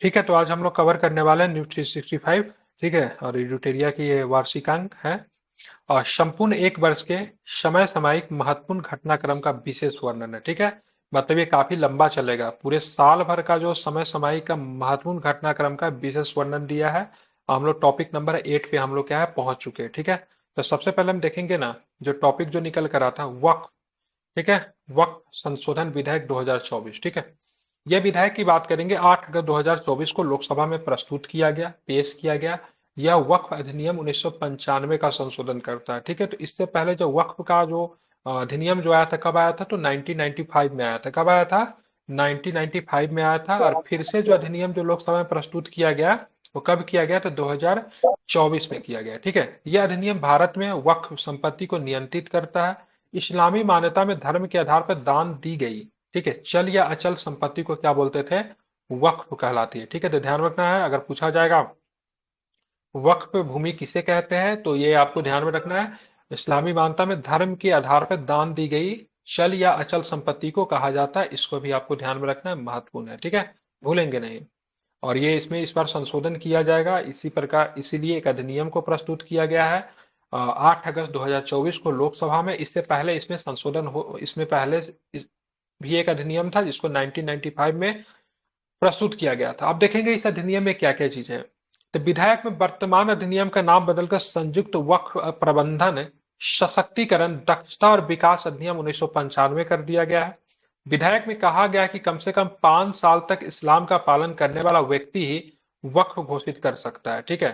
ठीक है, तो आज हम लोग कवर करने वाले हैं न्यू 365। ठीक है, और यूटेरिया की ये वार्षिकांक है। और संपूर्ण एक वर्ष के समय सामयिक महत्वपूर्ण घटनाक्रम का विशेष वर्णन है। ठीक है, मतलब ये काफी लंबा चलेगा, पूरे साल भर का जो समय सामयिक का महत्वपूर्ण घटनाक्रम का विशेष वर्णन दिया है। और हम लोग टॉपिक नंबर 8 पे हम लोग क्या है पहुंच चुके हैं। ठीक है, तो सबसे पहले हम देखेंगे ना, जो टॉपिक जो निकल कर आता है वक्फ। ठीक है, वक्फ संशोधन विधेयक 2024। ठीक है, यह विधेयक की बात करेंगे 8 अगस्त 2024 को लोकसभा में प्रस्तुत किया गया, पेश किया गया। यह वक्फ अधिनियम 1995 का संशोधन करता है। ठीक है, तो इससे पहले जो वक्फ का जो अधिनियम जो आया था, कब आया था? तो 1995 में आया था। कब आया था? 1995 में आया था। और फिर से जो अधिनियम जो लोकसभा में प्रस्तुत किया गया, वो कब किया गया? तो 2024 में किया गया। ठीक है, यह अधिनियम भारत में वक्फ संपत्ति को नियंत्रित करता है। इस्लामी मान्यता में धर्म के आधार पर दान दी गई, ठीक है, चल या अचल संपत्ति को क्या बोलते थे? वक्फ कहलाती है। ठीक है, तो ध्यान रखना है, अगर पूछा जाएगा वक्फ भूमि किसे कहते हैं, तो ये आपको ध्यान में रखना है। इस्लामी मान्यता में धर्म के आधार पर दान दी गई चल या अचल संपत्ति को कहा जाता है। इसको भी आपको ध्यान में रखना है, महत्वपूर्ण है। ठीक है, भूलेंगे नहीं। और ये इसमें इस बार संशोधन किया जाएगा, इसी प्रकार इसीलिए एक अधिनियम को प्रस्तुत किया गया है 8 अगस्त 2024 को लोकसभा में। इससे पहले इसमें संशोधन हो, इसमें पहले भी एक अधिनियम था जिसको 1995 में प्रस्तुत किया गया था। अब देखेंगे इस अधिनियम में क्या क्या चीजें हैं। तो विधेयक में वर्तमान अधिनियम का नाम बदलकर संयुक्त वक्फ प्रबंधन सशक्तिकरण दक्षता और विकास अधिनियम 1995 कर दिया गया है। विधेयक में कहा गया है कि कम से कम 5 साल तक इस्लाम का पालन करने वाला व्यक्ति ही वक्फ घोषित कर सकता है। ठीक है,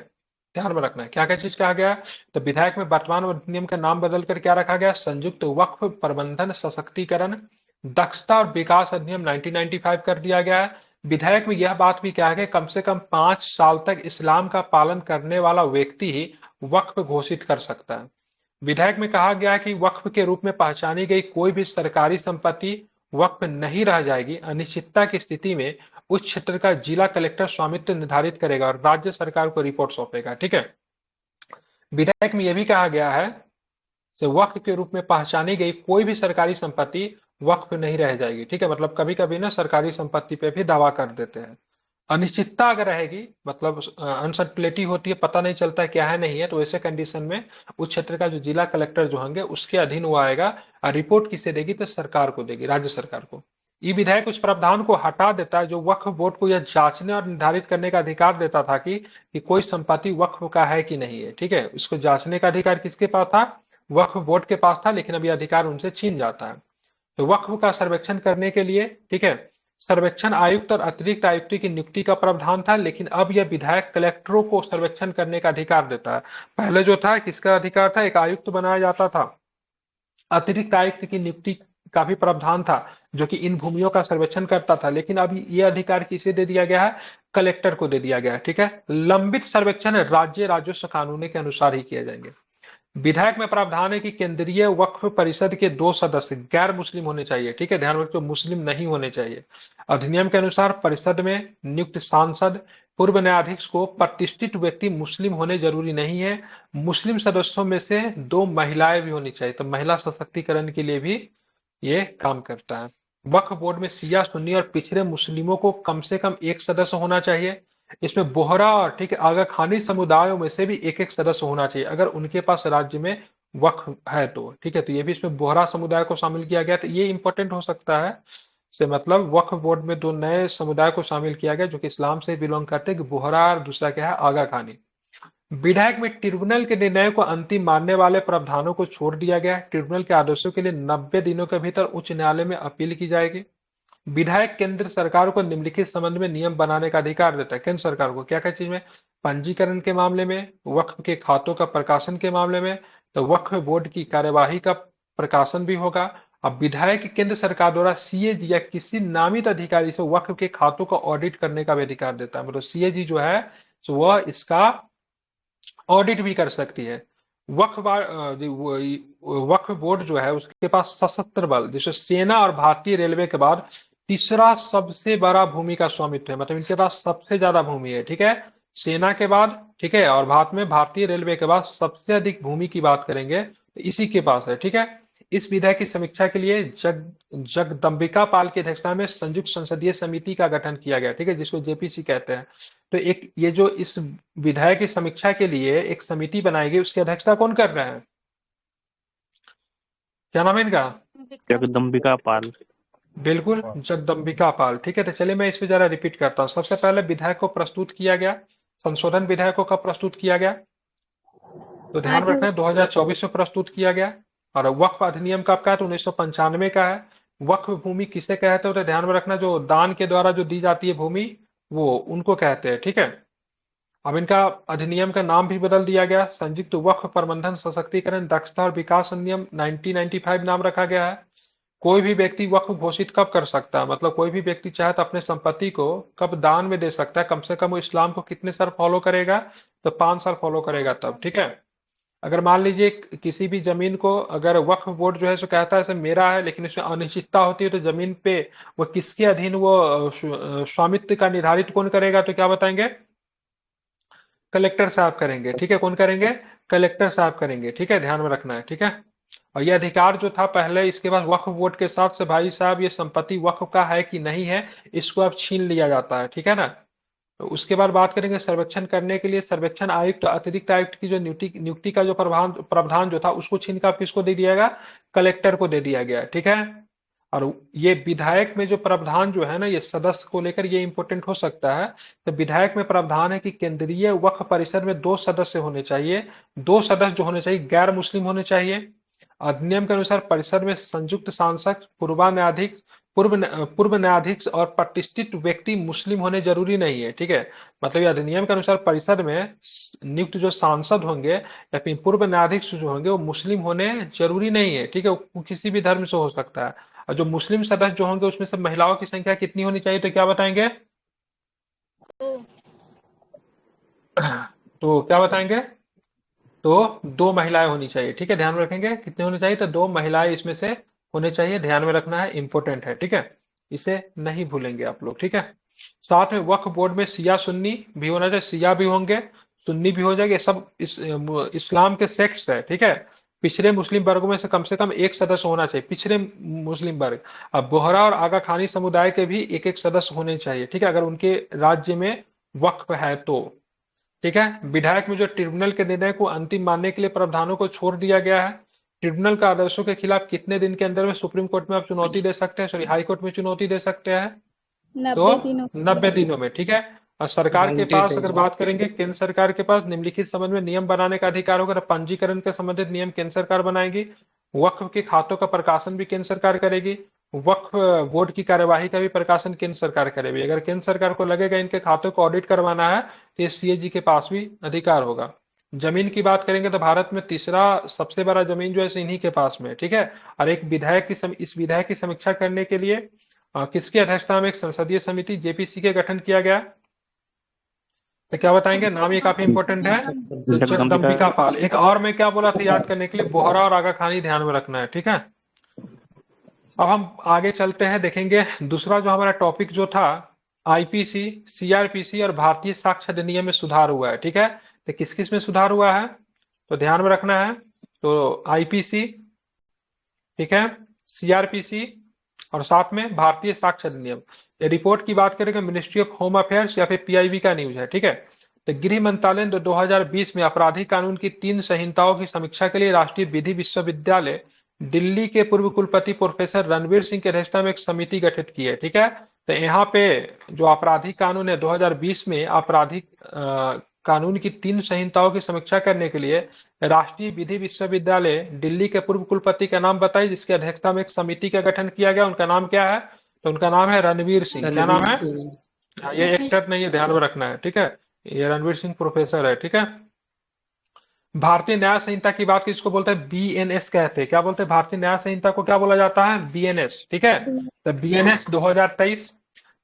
ध्यान में रखना है क्या क्या चीज कहा गया है। तो विधेयक में वर्तमान अधिनियम का नाम बदलकर क्या रखा गया? संयुक्त वक्फ प्रबंधन सशक्तिकरण दक्षता और विकास अधिनियम 1995 कर दिया गया है। विधेयक में यह बात भी कहा गया कम से कम 5 साल तक इस्लाम का पालन करने वाला व्यक्ति ही वक्फ घोषित कर सकता है। विधेयक में कहा गया कि वक्फ के रूप में पहचानी गई कोई भी सरकारी संपत्ति वक्फ नहीं रह जाएगी। अनिश्चितता की स्थिति में उस क्षेत्र का जिला कलेक्टर स्वामित्व निर्धारित करेगा और राज्य सरकार को रिपोर्ट सौंपेगा। ठीक है, विधेयक में यह भी कहा गया है से वक्फ के रूप में पहचानी गई कोई भी सरकारी संपत्ति वक्फ नहीं रह जाएगी। ठीक है, मतलब कभी कभी ना सरकारी संपत्ति पे भी दावा कर देते हैं। अनिश्चितता अगर रहेगी, मतलब अनसर्टिलिटी होती है, पता नहीं चलता है क्या है नहीं है, तो ऐसे कंडीशन में उस क्षेत्र का जो जिला कलेक्टर जो होंगे उसके अधीन वो आएगा। और रिपोर्ट किसे देगी? तो सरकार को देगी, राज्य सरकार को। ये विधेयक उस प्रावधान को हटा देता है जो वक्फ बोर्ड को यह जांचने और निर्धारित करने का अधिकार देता था कि कोई संपत्ति वक्फ का है कि नहीं है। ठीक है, उसको जांचने का अधिकार किसके पास था? वक्फ बोर्ड के पास था, लेकिन अब यह अधिकार उनसे छीन जाता है। तो वक्फ का सर्वेक्षण करने के लिए, ठीक है, सर्वेक्षण आयुक्त और अतिरिक्त आयुक्त की नियुक्ति का प्रावधान था, लेकिन अब यह विधायक कलेक्टरों को सर्वेक्षण करने का अधिकार देता है। पहले जो था किसका अधिकार था? एक आयुक्त बनाया जाता था, अतिरिक्त आयुक्त की नियुक्ति का भी प्रावधान था जो कि इन भूमियों का सर्वेक्षण करता था, लेकिन अब ये अधिकार किसे दे दिया गया है? कलेक्टर को दे दिया गया है। ठीक है, लंबित सर्वेक्षण राज्य राजस्व कानून के अनुसार ही किए जाएंगे। विधेयक में प्रावधान है कि केंद्रीय वक्फ परिषद के 2 सदस्य गैर मुस्लिम होने चाहिए। ठीक है, ध्यान रखिए, मुस्लिम नहीं होने चाहिए। अधिनियम के अनुसार परिषद में नियुक्त सांसद पूर्व न्यायाधीश को प्रतिष्ठित व्यक्ति मुस्लिम होने जरूरी नहीं है। मुस्लिम सदस्यों में से 2 महिलाएं भी होनी चाहिए, तो महिला सशक्तिकरण के लिए भी ये काम करता है। वक्फ बोर्ड में शिया सुन्नी और पिछड़े मुस्लिमों को कम से कम एक सदस्य होना चाहिए। इसमें बोहरा और ठीक है आगा खानी समुदायों में से भी एक एक सदस्य होना चाहिए, अगर उनके पास राज्य में वक्फ है तो। ठीक है, तो ये भी इसमें बोहरा समुदाय को शामिल किया गया, तो ये इंपॉर्टेंट हो सकता है। से मतलब वक्फ बोर्ड में 2 नए समुदाय को शामिल किया गया जो कि इस्लाम से बिलोंग करते हैं, बोहरा और दूसरा क्या है? आगा खानी। विधेयक में ट्रिब्यूनल के निर्णय को अंतिम मानने वाले प्रावधानों को छोड़ दिया गया। ट्रिब्यूनल के आदेशों के लिए 90 दिनों के भीतर उच्च न्यायालय में अपील की जाएगी। विधायक केंद्र सरकार को निम्नलिखित संबंध में नियम बनाने का अधिकार देता है। केंद्र सरकार को क्या क्या चीज में? पंजीकरण के मामले में, वक्फ के खातों का प्रकाशन के मामले में, तो वक्फ बोर्ड की कार्यवाही का प्रकाशन भी होगा। अब विधायक केंद्र सरकार द्वारा सीएजी या किसी नामित अधिकारी से वक्फ के खातों का ऑडिट करने का भी अधिकार देता है। मतलब सीएजी जो है तो वह इसका ऑडिट भी कर सकती है। वक्फ बोर्ड जो है उसके पास सशस्त्र बल जैसे सेना और भारतीय रेलवे के बाद तीसरा सबसे बड़ा भूमि का स्वामित्व है, मतलब इनके पास सबसे ज्यादा भूमि है। ठीक है, सेना के बाद, ठीक है, और भारत में भारतीय रेलवे के बाद सबसे अधिक भूमि की बात करेंगे तो इसी के पास है। ठीक है, इस विधेयक की समीक्षा के लिए जगदम्बिका पाल की अध्यक्षता में संयुक्त संसदीय समिति का गठन किया गया, ठीक है, जिसको जेपीसी कहते हैं। तो एक ये जो इस विधेयक की समीक्षा के लिए एक समिति बनाई गई, उसकी अध्यक्षता कौन कर रहे हैं? क्या नाम है इनका? जगदम्बिका पाल। बिल्कुल, जगदम्बिका पाल। ठीक है, तो चलिए मैं इस पे जरा रिपीट करता हूँ। सबसे पहले विधेयक को प्रस्तुत किया गया, संशोधन विधेयक को कब प्रस्तुत किया गया? तो ध्यान आठ रखना है 2024 में प्रस्तुत किया गया। और वक्फ अधिनियम कब का है? तो 1995 का है। वक्फ भूमि किसे कहते हैं? तो ध्यान में रखना, जो दान के द्वारा जो दी जाती है भूमि, वो उनको कहते हैं। ठीक है, अब इनका अधिनियम का नाम भी बदल दिया गया, संयुक्त वक्फ प्रबंधन सशक्तिकरण दक्षता और विकास अधिनियम 1995 नाम रखा गया है। कोई भी व्यक्ति वक्फ घोषित कब कर सकता है? मतलब कोई भी व्यक्ति चाहे तो अपने संपत्ति को कब दान में दे सकता है? कम से कम वो इस्लाम को कितने साल फॉलो करेगा? तो 5 साल फॉलो करेगा तब। ठीक है, अगर मान लीजिए किसी भी जमीन को अगर वक्फ बोर्ड जो है सो कहता है इसे मेरा है, लेकिन इसमें अनिश्चितता होती है, तो जमीन पे वो किसके अधीन वो स्वामित्व का निर्धारित कौन करेगा? तो क्या बताएंगे? कलेक्टर साहब करेंगे। ठीक है, कौन करेंगे? कलेक्टर साहब करेंगे। ठीक है, ध्यान में रखना है। ठीक है, और ये अधिकार जो था पहले, इसके बाद वक्फ बोर्ड के हिसाब से भाई साहब ये संपत्ति वक्फ का है कि नहीं है, इसको अब छीन लिया जाता है। ठीक है ना। तो उसके बाद बात करेंगे सर्वेक्षण करने के लिए सर्वेक्षण आयुक्त, अतिरिक्त आयुक्त की जो नियुक्ति का जो प्रावधान जो था, उसको छीन कर किसको दे दिया गया? कलेक्टर को दे दिया गया। ठीक है, और ये विधायक में जो प्रावधान जो है ना, ये सदस्य को लेकर ये इंपॉर्टेंट हो सकता है। तो विधायक में प्रावधान है कि केंद्रीय वक्फ परिषद में 2 सदस्य होने चाहिए। 2 सदस्य जो होने चाहिए गैर मुस्लिम होने चाहिए। अधिनियम के अनुसार परिषद में संयुक्त सांसद, पूर्व न्यायाधीश और प्रतिष्ठित व्यक्ति मुस्लिम होने जरूरी नहीं है। ठीक है, मतलब ये अधिनियम के अनुसार परिषद में नियुक्त जो सांसद होंगे या फिर पूर्व न्यायाधीश जो होंगे वो मुस्लिम होने जरूरी नहीं है। ठीक है, वो किसी भी धर्म से हो सकता है। और जो मुस्लिम सदस्य जो होंगे उसमें से महिलाओं की संख्या कितनी होनी चाहिए? तो क्या बताएंगे? तो क्या बताएंगे? तो 2 महिलाएं होनी चाहिए। ठीक है, ध्यान में रखेंगे कितने होने चाहिए? तो 2 महिलाएं इसमें से होने चाहिए। ध्यान में रखना है, इंपॉर्टेंट है। ठीक है, इसे नहीं भूलेंगे आप लोग। ठीक है, साथ में वक्फ बोर्ड में शिया सुन्नी भी होना चाहिए। शिया भी होंगे, सुन्नी भी हो जाएंगे, सब इस्लाम के सेक्ट्स है। ठीक है, पिछड़े मुस्लिम वर्गों में से कम एक सदस्य होना चाहिए, पिछड़े मुस्लिम वर्ग। अब बोहरा और आगा खानी समुदाय के भी एक सदस्य होने चाहिए। ठीक है, अगर उनके राज्य में वक्फ है तो। ठीक है, विधायक में जो ट्रिब्यूनल के निर्णय को अंतिम मानने के लिए प्रावधानों को छोड़ दिया गया है। ट्रिब्यूनल का आदेशों के खिलाफ कितने दिन के अंदर में सुप्रीम कोर्ट में आप चुनौती दे सकते हैं, सॉरी हाई कोर्ट में चुनौती दे सकते हैं? तो 90 दिनों 90 दिनों में। ठीक है, और सरकार के 90 पास days अगर में। बात करेंगे, केंद्र सरकार के पास निम्नलिखित संबंध में नियम बनाने का अधिकार होगा। तो पंजीकरण के संबंधित नियम केंद्र सरकार बनाएगी। वक्फ के खातों का प्रकाशन भी केंद्र सरकार करेगी। वक्फ बोर्ड की कार्यवाही का भी प्रकाशन केंद्र सरकार करेगी। अगर केंद्र सरकार को लगेगा इनके खातों को ऑडिट करवाना है, तो ये सीएजी के पास भी अधिकार होगा। जमीन की बात करेंगे तो भारत में तीसरा सबसे बड़ा जमीन जो है इन्हीं के पास में। ठीक है, और एक विधायक की इस विधायक की समीक्षा करने के लिए किसकी अध्यक्षता में एक संसदीय समिति जेपीसी के गठन किया गया? तो क्या बताएंगे? नाम ये काफी इंपॉर्टेंट है, तो जगदम्बिका। जगदम्बिका पाल। एक और मैं क्या बोला था याद करने के लिए, बोहरा और आगा खानी ध्यान में रखना है। ठीक है, अब हम आगे चलते हैं, देखेंगे दूसरा जो हमारा टॉपिक जो था, आईपीसी, सीआरपीसी और भारतीय साक्ष्य अधिनियम में सुधार हुआ है। ठीक है, तो किस किस में सुधार हुआ है? तो ध्यान में रखना है, तो आईपीसी, ठीक है, सीआरपीसी और साथ में भारतीय साक्ष्य अधिनियम। ये रिपोर्ट की बात करेंगे मिनिस्ट्री ऑफ होम अफेयर्स या फिर पीआईबी का न्यूज है। ठीक है, तो गृह मंत्रालय ने 2020 में आपराधिक कानून की 3 संहिताओं की समीक्षा के लिए राष्ट्रीय विधि विश्वविद्यालय दिल्ली के पूर्व कुलपति प्रोफेसर रणवीर सिंह की अध्यक्षता में एक समिति गठित की है। ठीक है, तो यहाँ पे जो आपराधिक कानून है 2020 में आपराधिक कानून की 3 संहिताओं की समीक्षा करने के लिए राष्ट्रीय विधि विश्वविद्यालय दिल्ली के पूर्व कुलपति का नाम बताइए, जिसकी अध्यक्षता में एक समिति का गठन किया गया। उनका नाम क्या है? तो उनका नाम है रणवीर सिंह। क्या नाम है? ये एक्टर नहीं है, ध्यान में रखना है। ठीक है, ये रणवीर सिंह प्रोफेसर है। ठीक है, भारतीय न्याय संहिता की बात किसको बोलते हैं? बीएनएस कहते हैं। क्या बोलते हैं? भारतीय न्याय संहिता को क्या बोला जाता है? बीएनएस। ठीक है, तो बीएनएस 2023।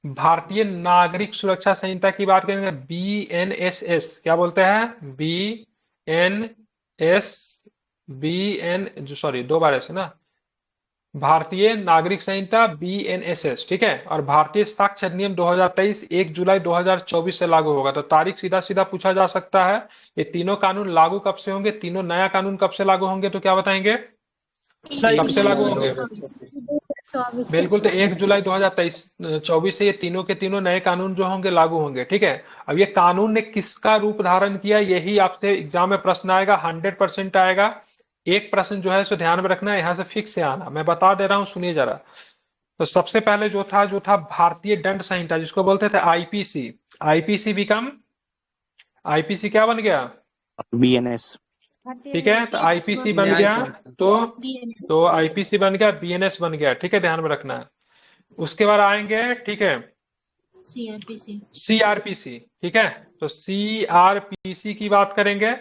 भारतीय नागरिक सुरक्षा संहिता की बात करेंगे, बीएनएसएस। क्या बोलते हैं? बीएनएस, बीएन जो सॉरी 2 बार ऐसे ना, भारतीय नागरिक संहिता बीएनएसएस। ठीक है, और भारतीय साक्ष्य अधिनियम 2023 1 जुलाई 2024 से लागू होगा। तो तारीख सीधा सीधा पूछा जा सकता है, ये तीनों कानून लागू कब से होंगे? तीनों नया कानून कब से लागू होंगे? तो क्या बताएंगे? कब से लागू होंगे? 2024 से। बिल्कुल, तो 1 जुलाई 2024 से ये तीनों के तीनों नए कानून जो होंगे लागू होंगे, ठीक है। अब ये कानून ने किसका रूप धारण किया, यही आपसे एग्जाम में प्रश्न आएगा, 100% आएगा। एक प्रश्न जो है इसे ध्यान में रखना है, यहाँ से फिक्स से आना, मैं बता दे रहा हूँ, सुनिए जरा। तो सबसे पहले जो था भारतीय दंड संहिता, जिसको बोलते थे आईपीसी। आईपीसी बिकम, आईपीसी क्या बन गया? BNS। ठीक है, तो आईपीसी बन न्याय गया, संहिता। तो आईपीसी बन गया, बीएनएस बन गया, ठीक है, ध्यान में रखना है। उसके बाद आएंगे, ठीक है, सीआरपीसी। सीआरपीसी, ठीक है। तो सीआरपीसी की बात करेंगे,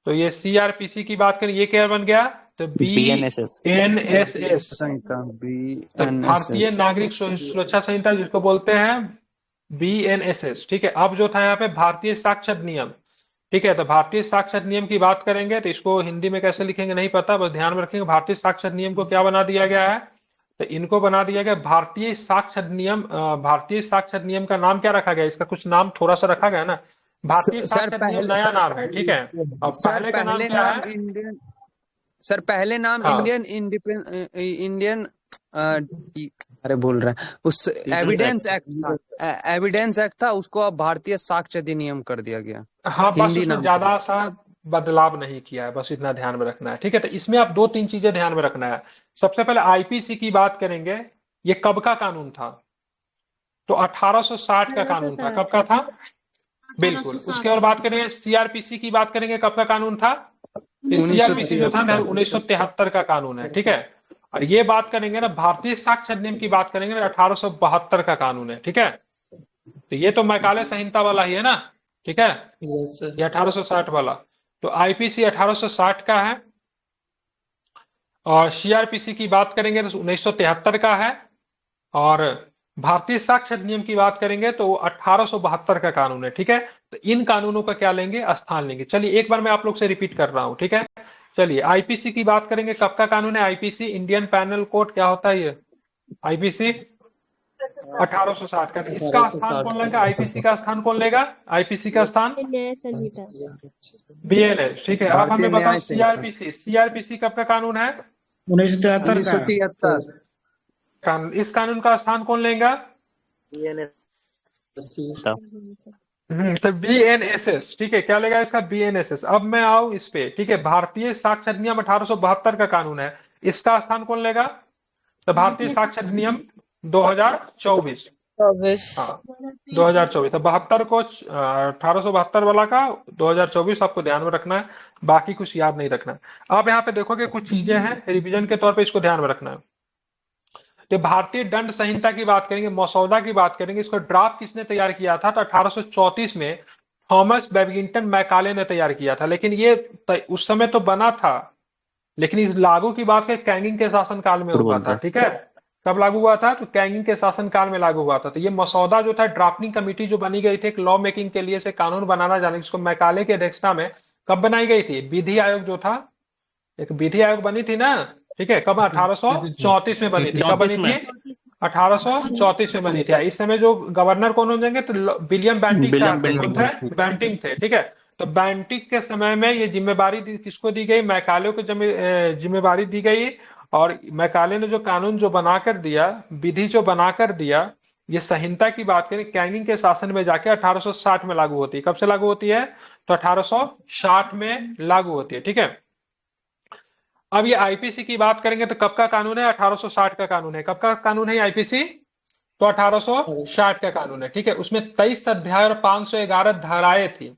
तो ये सीआरपीसी की बात करें, ये क्या बन गया? तो BNSS। बीएनएसएस, संहिता तो भारतीय BNSS। नागरिक सुरक्षा संहिता, जिसको बोलते हैं बीएनएसएस, ठीक है। अब जो था यहाँ पे भारतीय साक्षर नियम, ठीक है, तो भारतीय साक्षर नियम की बात करेंगे, तो इसको हिंदी में कैसे लिखेंगे नहीं पता, बस ध्यान में रखेंगे। भारतीय साक्षर नियम को क्या बना दिया गया है? तो इनको बना दिया गया भारतीय साक्षर नियम। भारतीय साक्षर नियम का नाम क्या रखा गया? इसका कुछ नाम थोड़ा सा रखा गया ना, भारतीय सर साक्षर नियम पहले नया नाम है, ठीक है। और सर पहले का नाम पहले क्या नाम है? इंडियन सर पहले नाम हाँ, इंडियन इंडियन अरे बोल रहे हैं उस एविडेंस एक्ट था। एविडेंस एक्ट था, उसको अब भारतीय साक्ष्य अधिनियम कर दिया गया। हाँ, बस हिंदी उसमें नाम ज्यादा सा बदलाव नहीं किया है, बस इतना ध्यान में रखना है, ठीक है। तो इसमें आप दो तीन चीजें ध्यान में रखना है। सबसे पहले आईपीसी की बात करेंगे, ये कब का कानून था? तो 1860 का कानून था। कब का था? बिल्कुल। उसके बाद बात करेंगे सीआरपीसी की, बात करेंगे कब का कानून था? सीआरपीसी जो था 1973 का कानून है, ठीक है। और ये बात करेंगे ना, भारतीय साक्षर नियम की बात करेंगे ना, 1872 का कानून है, ठीक है। तो ये तो मैकाले संहिता वाला ही है ना, ठीक है, ये 1860 वाला। तो आईपीसी 1860 का है, और सीआरपीसी की बात करेंगे तो 1973 का है, और भारतीय साक्षर नियम की बात करेंगे तो 1872 का कानून है, ठीक है। तो इन कानूनों का क्या लेंगे? स्थान लेंगे। चलिए एक बार मैं आप लोग से रिपीट कर रहा हूं, ठीक है। चलिए आईपीसी की बात करेंगे, कब का कानून है आईपीसी? इंडियन पैनल कोड, क्या होता है ये आईपीसी? 1860 का। इसका स्थान कौन लेगा? आईपीसी का स्थान कौन लेगा? आईपीसी का स्थान न्याय संहिता। बीएनएस, ठीक है। अब भारतीय हमें बताओ न्याय संहिता। सीआरपीसी, सीआरपीसी कब का कानून है? 1973 इस कानून का स्थान कौन लेगा? तो बीएनएसएस, ठीक है, क्या लेगा इसका? बीएनएसएस। अब मैं आऊं इस पे, ठीक है, भारतीय साक्षर अधिनियम 1872 का कानून है, इसका स्थान कौन लेगा? तो भारतीय साक्षर अधिनियम 2024, हाँ 2024। तो 72 को 1872 वाला का 2024 आपको ध्यान में रखना है, बाकी कुछ याद नहीं रखना है। अब यहाँ पे देखोगे कुछ चीजें हैं रिवीजन के तौर पे, इसको ध्यान में रखना है। तो भारतीय दंड संहिता की बात करेंगे, मसौदा की बात करेंगे, इसको ड्राफ्ट किसने तैयार किया था? तो 1834 में थॉमस बैबिंगटन मैकाले ने तैयार किया था, लेकिन ये उस समय तो बना था, लेकिन इस लागू की बात करें कैंगिंग के शासनकाल में हुआ था, ठीक है। कब लागू हुआ था? तो कैंगिंग के शासनकाल में लागू हुआ था। तो ये मसौदा जो था, ड्राफ्टिंग कमेटी जो बनी गई थी एक लॉ मेकिंग के लिए, से कानून बनाना जाने, जिसको मैकाले की अध्यक्षता में कब बनाई गई थी? विधि आयोग जो था, एक विधि आयोग बनी थी ना, ठीक है, कब? 1834 में बनी थी। कब बनी थी? 1834 में बनी थी। इस समय जो गवर्नर कौन हो जाएंगे? तो विलियम बेंटिक साहब थे, कौन थे? बेंटिक थे, ठीक है। तो बेंटिक के समय में ये जिम्मेवारी किसको दी गई? मैकाले को जिम्मेवारी दी गई, और मैकाले ने जो कानून जो बनाकर दिया, विधि जो बनाकर दिया, ये संहिता की बात करें, कैंगिंग के शासन में जाके 1860 में लागू होती है। कब से लागू होती है? तो 1860 में लागू होती है, ठीक है। अब ये आईपीसी की बात करेंगे तो कब का कानून है? 1860 का कानून है। कब का कानून है आईपीसी? तो 1860 का कानून है, ठीक है। उसमें 23 अध्याय और 511 धाराएं थी,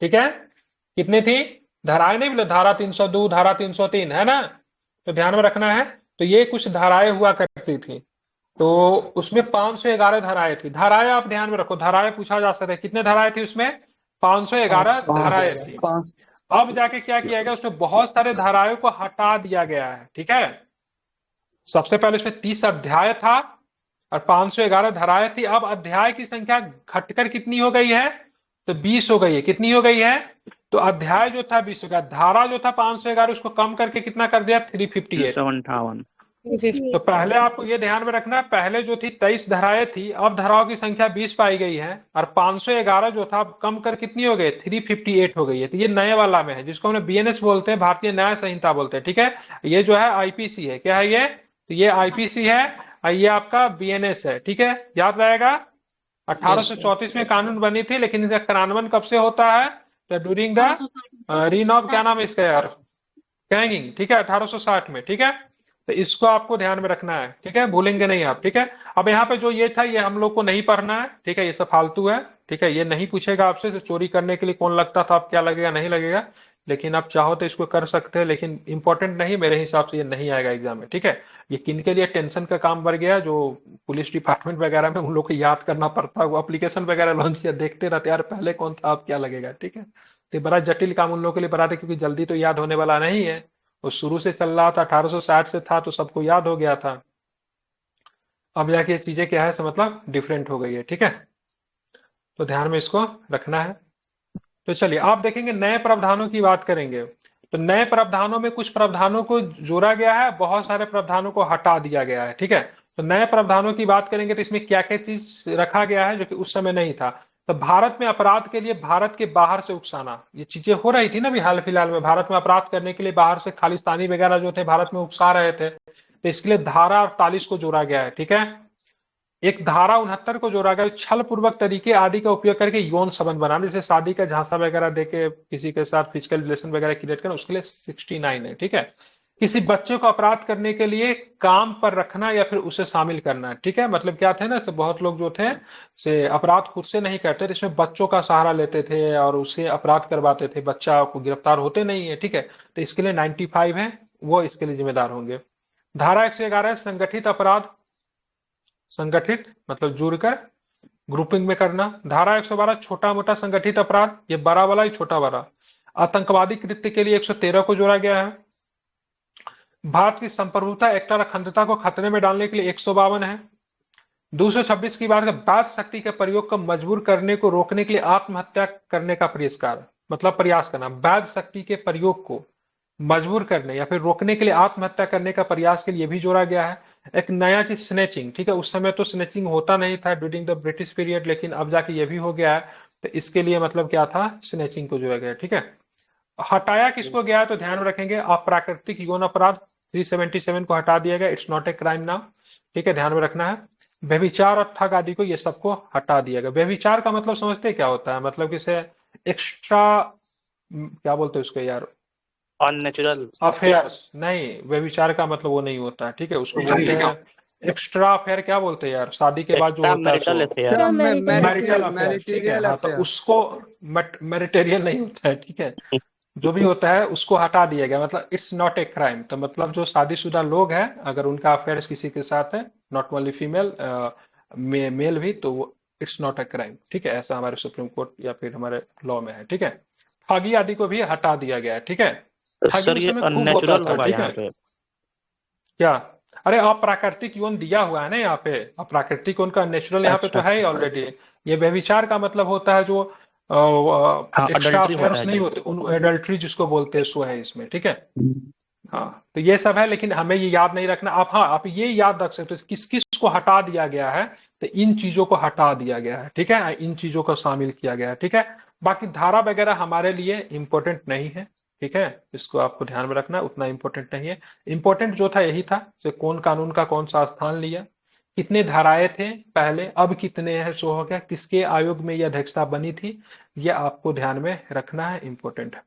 ठीक है। कितनी थी? धाराएं नहीं बोले, धारा 302, धारा 303, है ना, तो ध्यान में रखना है। तो ये कुछ धाराएं हुआ करती थी, तो उसमें 511 धाराएं थी। धाराएं आप ध्यान में रखो, धाराएं पूछा जा सकता है, कितने धाराएं थी उसमें? 511 धाराएं थी। अब जाके क्या किया गया, उसमें बहुत सारे धाराओं को हटा दिया गया है, ठीक है। सबसे पहले उसमें 30 अध्याय था और 511 धाराएं थी। अब अध्याय की संख्या घटकर कितनी हो गई है? तो 20 हो गई है। कितनी हो गई है? तो अध्याय जो था 20 हो गया, धारा जो था 511 उसको कम करके कितना कर दिया? 358। तो पहले आपको ये ध्यान में रखना है, पहले जो थी 23 धाराएं थी, अब धाराओं की संख्या 20 पाई गई है, और 511 जो था अब कम कर कितनी हो गई, 358 हो गई है। तो ये नए वाला में है, जिसको हमने बीएनएस बोलते हैं, भारतीय न्याय संहिता बोलते हैं, ठीक है। ये जो है आईपीसी है, क्या है ये, तो ये आईपीसी है और ये आपका बीएनएस है, ठीक है, याद रहेगा। 1834 में कानून बनी थी, लेकिन इसका क्रियान्वयन कब से होता है, तो ड्यूरिंग द 1860 रीन ऑफ, क्या नाम है इसका यार, कैंगिंग, ठीक है, 1860 में, ठीक है। तो इसको आपको ध्यान में रखना है, ठीक है, भूलेंगे नहीं आप, ठीक है। अब यहाँ पे जो ये था, ये हम लोग को नहीं पढ़ना है, ठीक है, ये सब फालतू है, ठीक है, ये नहीं पूछेगा आपसे तो चोरी करने के लिए कौन लगता था, आप क्या लगेगा नहीं लगेगा, लेकिन आप चाहो तो इसको कर सकते हैं, लेकिन इंपॉर्टेंट नहीं, मेरे हिसाब से ये नहीं आएगा एग्जाम में, ठीक है। ये किन के लिए टेंशन का काम बढ़ गया, जो पुलिस डिपार्टमेंट वगैरह में उन लोग को याद करना पड़ता है, वो एप्लीकेशन वगैरह लॉन्च किया, देखते रहते यार पहले कौन था अब क्या लगेगा, ठीक है। तो ये बड़ा जटिल काम उन लोगों के लिए बना था, क्योंकि जल्दी तो याद होने वाला नहीं है, वो शुरू से चल रहा था, 1860 से था, तो सबको याद हो गया था। अब जाके ये चीजें क्या है, से मतलब डिफरेंट हो गई है, ठीक है। तो ध्यान में इसको रखना है। तो चलिए आप देखेंगे नए प्रावधानों की बात करेंगे, तो नए प्रावधानों में कुछ प्रावधानों को जोड़ा गया है, बहुत सारे प्रावधानों को हटा दिया गया है, ठीक है। तो नए प्रावधानों की बात करेंगे तो इसमें क्या क्या चीज रखा गया है जो कि उस समय नहीं था। तो भारत में अपराध के लिए भारत के बाहर से उकसाना, ये चीजें हो रही थी ना अभी हाल फिलहाल में, भारत में अपराध करने के लिए बाहर से खालिस्तानी वगैरह जो थे भारत में उकसा रहे थे, तो इसके लिए धारा 48 को जोड़ा गया है, ठीक है। एक धारा 69 को जोड़ा गया, छल पूर्वक तरीके आदि का उपयोग करके यौन संबंध बनाना, जैसे शादी का झांसा वगैरह देके किसी के साथ फिजिकल रिलेशन वगैरह क्रिएट करना, उसके लिए 69 है, ठीक है। किसी बच्चे को अपराध करने के लिए काम पर रखना या फिर उसे शामिल करना, ठीक है। मतलब क्या थे ना, से बहुत लोग जो थे से अपराध खुद से नहीं करते, इसमें बच्चों का सहारा लेते थे और उसे अपराध करवाते थे, बच्चा को गिरफ्तार होते नहीं है, ठीक है। तो इसके लिए 95 है, वो इसके लिए जिम्मेदार होंगे। धारा 111 संगठित अपराध, संगठित मतलब जुड़कर ग्रुपिंग में करना। धारा 112 छोटा मोटा संगठित अपराध, ये बड़ा वाला ही छोटा वाला। आतंकवादी कृत्य के लिए 113 को जोड़ा गया है। भारत की संप्रभुता एकता और अखंडता को खतरे में डालने के लिए 152 है। 226 की बात है, बात शक्ति के प्रयोग को मजबूर करने को रोकने के लिए आत्महत्या करने का प्रयास, मतलब प्रयास करना, वैध शक्ति के प्रयोग को मजबूर करने या फिर रोकने के लिए आत्महत्या करने का प्रयास के लिए भी जोड़ा गया है। एक नया चीज स्नेचिंग, ठीक है, उस समय तो स्नेचिंग होता नहीं था ड्यूरिंग द ब्रिटिश पीरियड, लेकिन अब जाके ये भी हो गया है, तो इसके लिए मतलब क्या था, स्नेचिंग को जोड़ा गया, ठीक है। हटाया किसको गया है, तो ध्यान में रखेंगे अप्राकृतिक यौन अपराध 377 को हटा दिया गया, it's not a crime now, ठीक है, ध्यान में रखना है। व्यभिचार और ठग आदि को, ये सबको हटा दिया गया। व्यभिचार का मतलब समझते क्या होता है, मतलब किसे एक्स्ट्रा, क्या बोलते हैं उसको यार, अननेचुरल अफेयर्स नहीं, व्यभिचार का मतलब वो नहीं होता है, ठीक है, उसको बोलते हैं एक्स्ट्रा अफेयर, क्या बोलते हैं यार, शादी के बाद जो होता है मैरिटल उसको अफेयर। मैरिटल अफेयर्स, ठीक है, मैरिटेरियल हाँ, तो अफेयर। उसको मैरिटेरियल नहीं होता है, ठीक है, जो भी होता है उसको हटा दिया गया, मतलब इट्स नॉट ए क्राइम। तो मतलब जो शादीशुदा लोग हैं अगर उनका अफेयर्स किसी के साथ है, नॉट ओनली फीमेल, मेल भी, तो वो इट्स नॉट ए क्राइम, ठीक है, ऐसा हमारे सुप्रीम कोर्ट या फिर हमारे लॉ में है, ठीक है। ठगी आदि को भी हटा दिया गया है, ठीक है। ठगी सर उस ये समय खूब होता अननेचुरल था, होगा ठीक यहाँ है, पे। क्या, अरे अप्राकृतिक यौन दिया हुआ है ना यहाँ पे, अप्राकृतिक यौन का नेचुरल यहाँ पे तो अच्छा है ही ऑलरेडी। ये व्यभिचार का मतलब होता है जो हाँ, एक्स्ट्रा अडल्ट्री होता अफेयर्स है नहीं जो। होते, उन एडल्ट्री जिसको बोलते हैं, सो है इसमें, ठीक है। हाँ, तो ये सब है, लेकिन हमें ये याद नहीं रखना। आप हाँ, आप ये याद रख सकते हो किस किस को हटा दिया गया है, तो इन चीजों को हटा दिया गया है, ठीक है, इन चीजों को शामिल किया गया है, ठीक है। बाकी धारा वगैरह हमारे लिए इंपॉर्टेंट नहीं है, ठीक है, इसको आपको ध्यान में रखना, उतना इंपॉर्टेंट नहीं है। इंपॉर्टेंट जो था यही था कि कौन कानून का कौन सा स्थान लिया, कितने धाराएं थे पहले, अब कितने हैं, सो हो गया, किसके आयोग में यह अध्यक्षता बनी थी, ये आपको ध्यान में रखना है, इंपॉर्टेंट है।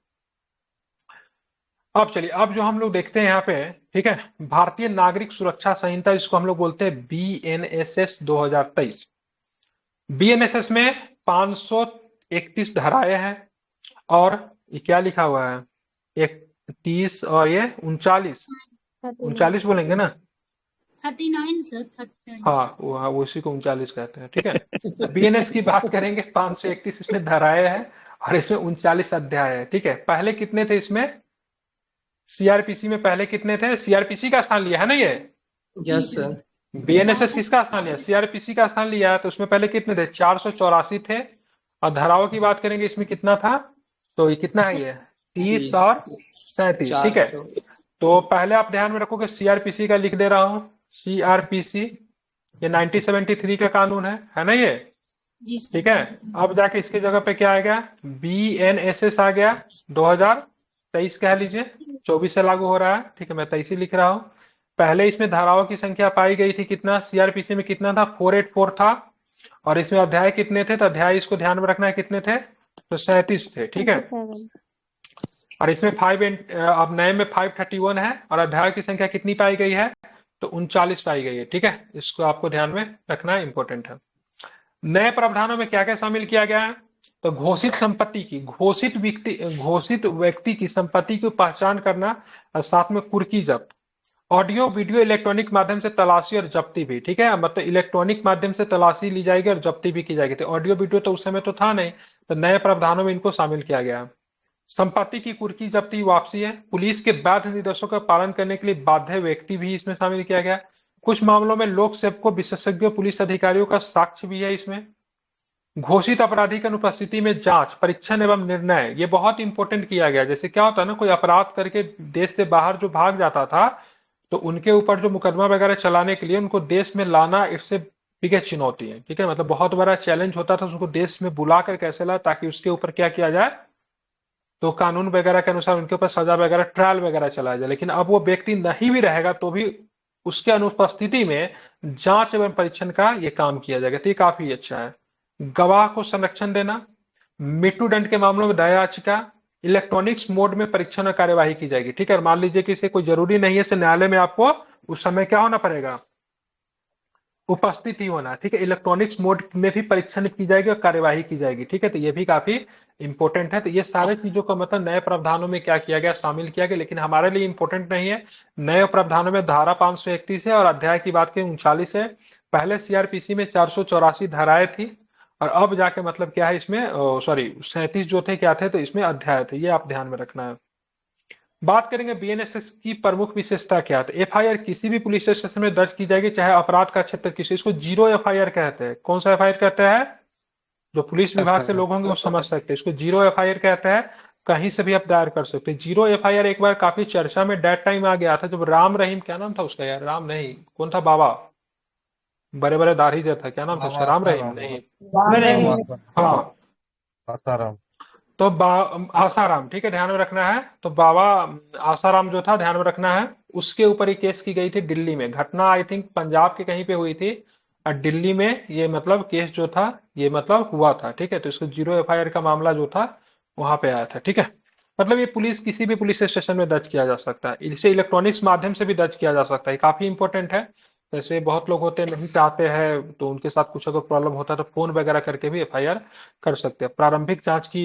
अब चलिए, अब जो हम लोग देखते हैं यहाँ पे, ठीक है, भारतीय नागरिक सुरक्षा संहिता, जिसको हम लोग बोलते हैं बीएनएसएस 2023। बीएनएसएस में 531 धाराएं हैं, और ये क्या लिखा हुआ है, 31 और ये 39, 39 बोलेंगे ना, 39 सर, 39। हाँ वो उसी को 39 कहते हैं, ठीक है। बीएनएस की बात करेंगे, 531 इसमें धाराएं हैं और इसमें 39 अध्याय है, ठीक है। पहले कितने थे इसमें, सीआरपीसी में पहले कितने थे, सीआरपीसी का स्थान लिया है ना ये, यस सर। बीएनएसएस किसका स्थान लिया, सीआरपीसी का स्थान लिया है, तो उसमें पहले कितने थे, 484 थे। और धाराओं की बात करेंगे इसमें कितना था, तो ये कितना है, ये 30 और 37, ठीक है। तो पहले आप ध्यान में रखोगे सीआरपीसी का लिख दे रहा हूं, सीआरपीसी ये 1973 का कानून है ना ये, जी सर। ठीक है। अब जाके इसकी जगह पे क्या आ गया, बीएनएसएस आ गया 2023 कह लीजिए, 24 से लागू हो रहा है, ठीक है, मैं 23 ही लिख रहा हूँ। पहले इसमें धाराओं की संख्या पाई गई थी कितना, सीआरपीसी में कितना था, 484 था, और इसमें अध्याय कितने थे, तो अध्याय इसको ध्यान में रखना है कितने थे, तो 37 थे, ठीक है। और इसमें अब नए में 531 है, और अध्याय की संख्या कितनी पाई गई है, तो 39 पाई गई है, ठीक है। इसको आपको ध्यान में रखना इंपॉर्टेंट है। नए प्रावधानों में क्या क्या शामिल किया गया है, तो घोषित संपत्ति की, घोषित व्यक्ति की संपत्ति की पहचान करना, और साथ में कुर्की जब्त, ऑडियो वीडियो इलेक्ट्रॉनिक माध्यम से तलाशी और जब्ती भी, ठीक है। मतलब इलेक्ट्रॉनिक माध्यम से तलाशी ली जाएगी और जब्ती भी की जाएगी। तो ऑडियो वीडियो तो उस समय तो था नहीं, तो नए प्रावधानों में इनको शामिल किया गया है। संपत्ति की कुर्की जब्ती वापसी है, पुलिस के वैध निर्देशों का पालन करने के लिए बाध्य व्यक्ति भी इसमें शामिल किया गया। कुछ मामलों में लोक सेवकों, विशेषज्ञ पुलिस अधिकारियों का साक्ष्य भी है इसमें। घोषित अपराधी की अनुपस्थिति में जांच, परीक्षण एवं निर्णय, ये बहुत इंपॉर्टेंट किया गया। जैसे क्या होता है ना, कोई अपराध करके देश से बाहर जो भाग जाता था, तो उनके ऊपर जो मुकदमा वगैरह चलाने के लिए उनको देश में लाना, इससे बिगेस्ट चुनौती है, ठीक है। मतलब बहुत बड़ा चैलेंज होता था उसको देश में बुलाकर कैसे लाए, ताकि उसके ऊपर क्या किया जाए, तो कानून वगैरह के अनुसार उनके ऊपर सजा वगैरह, ट्रायल वगैरह चलाया जाए। लेकिन अब वो व्यक्ति नहीं भी रहेगा तो भी उसके अनुपस्थिति में जांच एवं परीक्षण का ये काम किया जाएगा, तो ये काफी अच्छा है। गवाह को संरक्षण देना, मृत्यु दंड के मामलों में दया याचिका, इलेक्ट्रॉनिक्स मोड में परीक्षण और कार्यवाही की जाएगी, ठीक है। मान लीजिए कि इसे कोई जरूरी नहीं है, इसे न्यायालय में आपको उस समय क्या होना पड़ेगा, उपस्थित ही होना, ठीक है। इलेक्ट्रॉनिक्स मोड में भी परीक्षण की जाएगी और कार्यवाही की जाएगी, ठीक है। तो ये भी काफी इंपॉर्टेंट है। तो ये सारे चीजों का मतलब नए प्रावधानों में क्या किया गया, शामिल किया गया, लेकिन हमारे लिए इंपॉर्टेंट नहीं है। नए प्रावधानों में धारा 531 है और अध्याय की बात करें 39 है। पहले सीआरपीसी में 484 धाराएं थी, और अब जाके मतलब क्या है इसमें, सॉरी 37 जो थे क्या थे, तो इसमें अध्याय थे, ये आप ध्यान में रखना है। बात करेंगे बीएनएसएस की प्रमुख विशेषता क्या है। एफआईआर किसी भी पुलिस स्टेशन में दर्ज की जाएगी, चाहे अपराध का क्षेत्र किसी, इसको जीरो एफआईआर कहते हैं। कौन सा एफआईआर कहते हैं, जो पुलिस विभाग से लोग होंगे वो समझ सकते हैं, इसको जीरो एफआईआर कहते हैं। कहीं से भी आप दायर कर सकते हैं जीरो एफआईआर। एक बार काफी चर्चा में डेट टाइम आ गया था, जब राम रहीम, क्या नाम था उसका यार, राम नहीं, कौन था बाबा, बड़े बड़े दाढ़ी जो था, क्या नाम था उसका, राम रहीम नहीं, हाँ, आसाराम। तो आसाराम, ठीक है, ध्यान में रखना है। तो बाबा आसाराम जो था, ध्यान में रखना है, उसके ऊपर ये केस की गई थी दिल्ली में। घटना आई थिंक पंजाब के कहीं पे हुई थी, और दिल्ली में ये मतलब केस जो था ये मतलब हुआ था, ठीक है। तो इसको जीरो एफआईआर का मामला जो था वहां पे आया था, ठीक है। मतलब ये पुलिस किसी भी पुलिस स्टेशन में दर्ज किया जा सकता है, इसे इलेक्ट्रॉनिक्स माध्यम से भी दर्ज किया जा सकता है, काफी इंपॉर्टेंट है। जैसे बहुत लोग होते हैं नहीं चाहते हैं, तो उनके साथ कुछ अगर प्रॉब्लम होता है तो फोन वगैरह करके भी एफआईआर कर सकते हैं। प्रारंभिक जांच की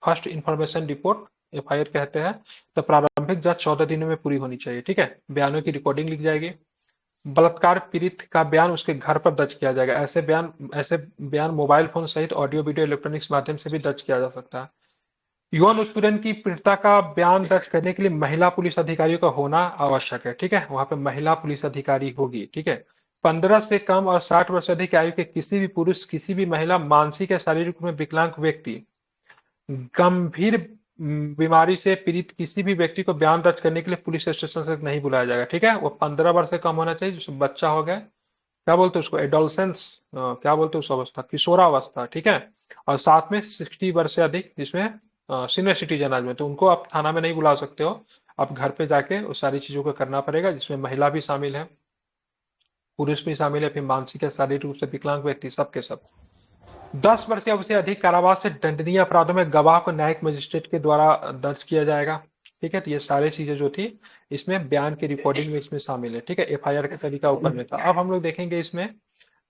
फर्स्ट इंफॉर्मेशन रिपोर्ट एफआईआर कहते हैं। तो प्रारंभिक जांच 14 दिनों में पूरी होनी चाहिए, ठीक है। बयानों की रिकॉर्डिंग लिख जाएगी। बलात्कार पीड़ित का बयान उसके घर पर दर्ज किया जाएगा। ऐसे बयान मोबाइल फोन सहित ऑडियो वीडियो इलेक्ट्रॉनिक्स माध्यम से भी दर्ज किया जा सकता है। यौन उत्पीड़न की पीड़िता का बयान दर्ज करने के लिए महिला पुलिस अधिकारियों का होना आवश्यक है, ठीक है। वहां पे महिला पुलिस अधिकारी होगी, ठीक है। 15 से कम और 60 वर्ष अधिक आयु के किसी भी पुरुष, किसी भी महिला, मानसिक या शारीरिक रूप में विकलांग व्यक्ति, गंभीर बीमारी से पीड़ित किसी भी व्यक्ति को बयान दर्ज करने के लिए पुलिस स्टेशन से नहीं बुलाया जाएगा, ठीक है। वो 15 वर्ष से कम होना चाहिए, जैसे बच्चा हो गया, क्या बोलते हैं उसको, एडोलसेंस, क्या बोलते हैं उस अवस्था, किशोरावस्था, ठीक है। और साथ में 60 वर्ष से अधिक, जिसमें सीनियर सिटीजन आदमी, तो उनको आप थाना में नहीं बुला सकते हो, आप घर पे जाके उस सारी चीजों को करना पड़ेगा, जिसमें महिला भी शामिल है, पुरुष भी शामिल है, फिर मानसिक या शारीरिक रूप से विकलांग व्यक्ति, सबके सब। 10 वर्ष या उससे अधिक कारावास से दंडनीय अपराधों में गवाह को न्यायिक मजिस्ट्रेट के द्वारा दर्ज किया जाएगा, ठीक है। तो ये सारी चीजें जो थी इसमें बयान की रिकॉर्डिंग में इसमें शामिल है, ठीक है। एफआईआर का तरीका ऊपर में था। अब हम लोग देखेंगे इसमें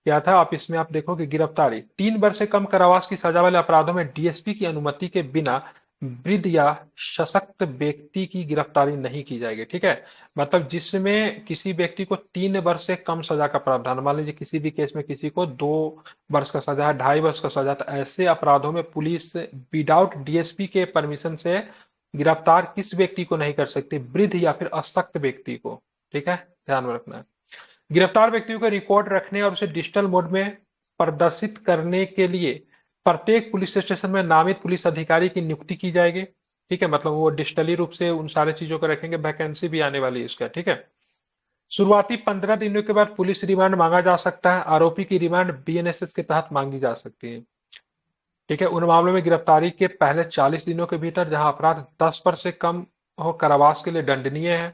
क्या था। आप देखोगे गिरफ्तारी, 3 वर्ष से कम कारावास की सजा वाले अपराधों में डीएसपी की अनुमति के बिना वृद्ध या सशक्त व्यक्ति की गिरफ्तारी नहीं की जाएगी, ठीक है। मतलब जिसमें किसी व्यक्ति को 3 वर्ष से कम सजा का प्रावधान, मान लीजिए किसी भी केस में किसी को 2 वर्ष का सजा है, 2.5 वर्ष का सजा, तो ऐसे अपराधों में पुलिस विदाउट डीएसपी के परमिशन से गिरफ्तार किस व्यक्ति को नहीं कर सकती, वृद्ध या फिर अशक्त व्यक्ति को, ठीक है, ध्यान में रखना है। गिरफ्तार व्यक्तियों का रिकॉर्ड रखने और उसे डिजिटल मोड में प्रदर्शित करने के लिए प्रत्येक पुलिस स्टेशन में नामित पुलिस अधिकारी की नियुक्ति की जाएगी, ठीक है, मतलब वो डिजिटली रूप से उन सारे चीजों को रखेंगे, वैकेंसी भी आने वाली है इसका, ठीक है। शुरुआती 15 दिनों के बाद पुलिस रिमांड मांगा जा सकता है, आरोपी की रिमांड बीएनएसएस के तहत मांगी जा सकती है, ठीक है। उन मामलों में गिरफ्तारी के पहले 40 दिनों के भीतर जहां अपराध 10 पर से कम हो कारावास के लिए दंडनीय है।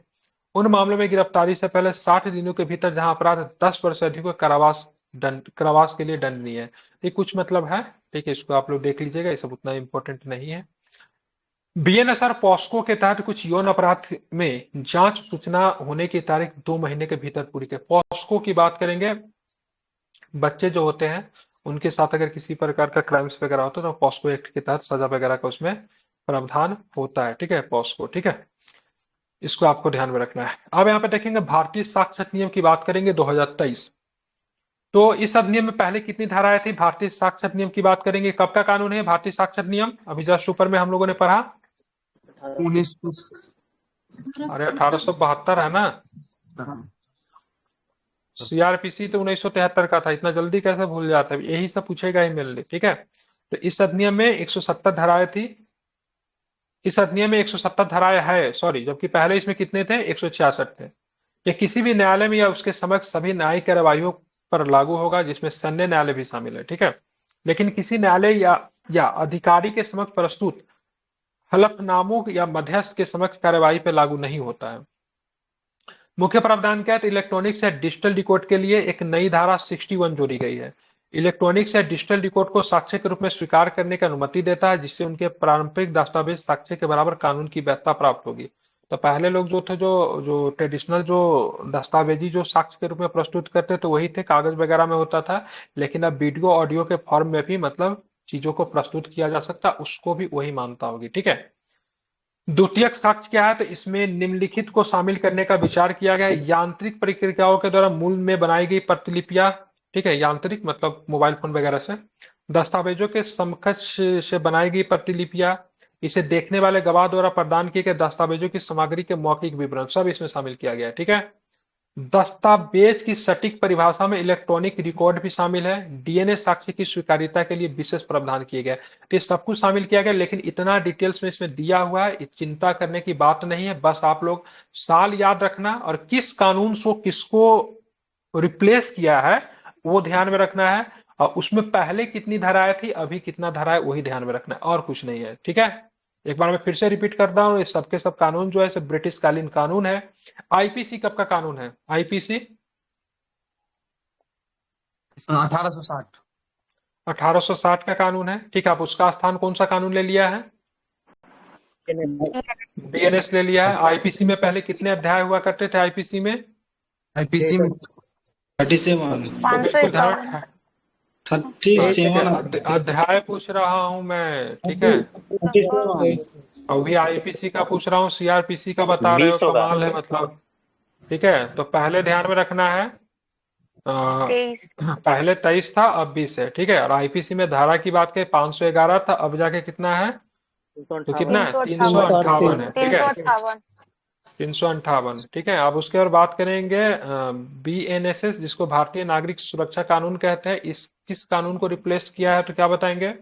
उन मामलों में गिरफ्तारी से पहले 60 दिनों के भीतर जहां अपराध 10 पर से अधिक हो कारावास के लिए दंडनीय है। ये कुछ मतलब है, ठीक है, इसको आप लोग देख लीजिएगा, ये सब उतना इंपॉर्टेंट नहीं है। बीएनएस और पॉस्को के तहत कुछ यौन अपराध में जांच सूचना होने की तारीख 2 महीने के भीतर पूरी कर। पॉस्को की बात करेंगे, बच्चे जो होते हैं उनके साथ अगर किसी प्रकार का क्राइम्स वगैरह होता है तो पॉस्को एक्ट के तहत सजा वगैरह का उसमें प्रावधान होता है, ठीक है, पॉस्को, ठीक है। इसको आपको ध्यान में रखना है। अब यहाँ पे देखेंगे भारतीय साक्ष्य नियम की बात करेंगे 2023। तो इस अधिनियम में पहले कितनी धाराएं थी? भारतीय साक्ष्य नियम की बात करेंगे, कब का कानून है भारतीय साक्ष्य नियम? अभी जस्ट ऊपर में हम लोगों ने पढ़ा 1900। अरे 1872 है ना। सीआरपीसी तो 1973 का था, इतना जल्दी कैसे भूल जाता है? यही सब पूछेगा ही मेनली, ठीक है। तो इस अधिनियम में 170 धाराएं थी, इस अधिनियम में 170 धाराएं है, सॉरी, जबकि पहले इसमें कितने थे? 166 थे। ये किसी भी न्यायालय में या उसके समक्ष सभी न्यायिक कार्यवाहियों पर लागू होगा, जिसमें सैन्य न्यायालय भी शामिल है, ठीक है। लेकिन किसी न्यायालय या अधिकारी के समक्ष प्रस्तुत हलफनामों या मध्यस्थ के समक्ष कार्यवाही पर लागू नहीं होता है। मुख्य प्रावधान क्या है? तो इलेक्ट्रॉनिक्स या डिजिटल रिकॉर्ड के लिए एक नई धारा 61 जोड़ी गई है। इलेक्ट्रॉनिक्स या डिजिटल रिकॉर्ड को साक्ष्य के रूप में स्वीकार करने की अनुमति देता है, जिससे उनके पारंपरिक दस्तावेज साक्ष्य के बराबर कानून की वैधता प्राप्त होगी। तो पहले लोग जो थे, जो ट्रेडिशनल जो दस्तावेजी जो साक्ष्य के रूप में प्रस्तुत करते तो वही थे, कागज वगैरह में होता था। लेकिन अब वीडियो ऑडियो के फॉर्म में भी मतलब चीजों को प्रस्तुत किया जा सकता, उसको भी वही मानता होगी, ठीक है। द्वितीयक साक्ष्य क्या है? तो इसमें निम्नलिखित को शामिल करने का विचार किया गया। यांत्रिक प्रक्रियाओं के द्वारा मूल में बनाई गई प्रतिलिपियां, ठीक है, यांत्रिक मतलब मोबाइल फोन वगैरह से, दस्तावेजों के समकक्ष से बनाई गई प्रतिलिपियां, इसे देखने वाले गवाह द्वारा प्रदान किए गए दस्तावेजों की सामग्री के मौखिक विवरण, सब इसमें शामिल किया गया है, ठीक है। दस्तावेज की सटीक परिभाषा में इलेक्ट्रॉनिक रिकॉर्ड भी शामिल है। डीएनए साक्ष्य की स्वीकार्यता के लिए विशेष प्रावधान किए गए। तो ये सब कुछ शामिल किया गया, लेकिन इतना डिटेल्स में इसमें दिया हुआ है, चिंता करने की बात नहीं है। बस आप लोग साल याद रखना और किस कानून से किसको रिप्लेस किया है वो ध्यान में रखना है, और उसमें पहले कितनी धाराएं थी, अभी कितना धारा है, वही ध्यान में रखना है, और कुछ नहीं है, ठीक है। एक बार मैं फिर से रिपीट करता हूँ, ये सबके सब कानून जो है ब्रिटिश कालीन कानून है। आईपीसी कब का कानून है? आईपीसी 1860। 1860 का कानून है, ठीक है। आप उसका स्थान कौन सा कानून ले लिया है? बीएनएस ले लिया है। आईपीसी में पहले कितने अध्याय हुआ करते थे? आईपीसी में आईपीसी में 551 अध्याय पूछ रहा हूं मैं, ठीक है। अभी आईपीसी का पूछ रहा हूँ, सीआरपीसी का बता रहे हो, 20 होगा। कमाल है मतलब, ठीक है। तो पहले ध्यान में रखना है, पहले 23 था, अब 20 है, ठीक है। और आईपीसी में धारा की बात करें 511 था, अब जाके कितना है? तो कितना है? 358 है, ठीक है, 358, ठीक है। अब उसके बाद बात करेंगे बीएनएसएस, जिसको भारतीय नागरिक सुरक्षा कानून कहते हैं। इस किस कानून को रिप्लेस किया है? तो क्या बताएंगे?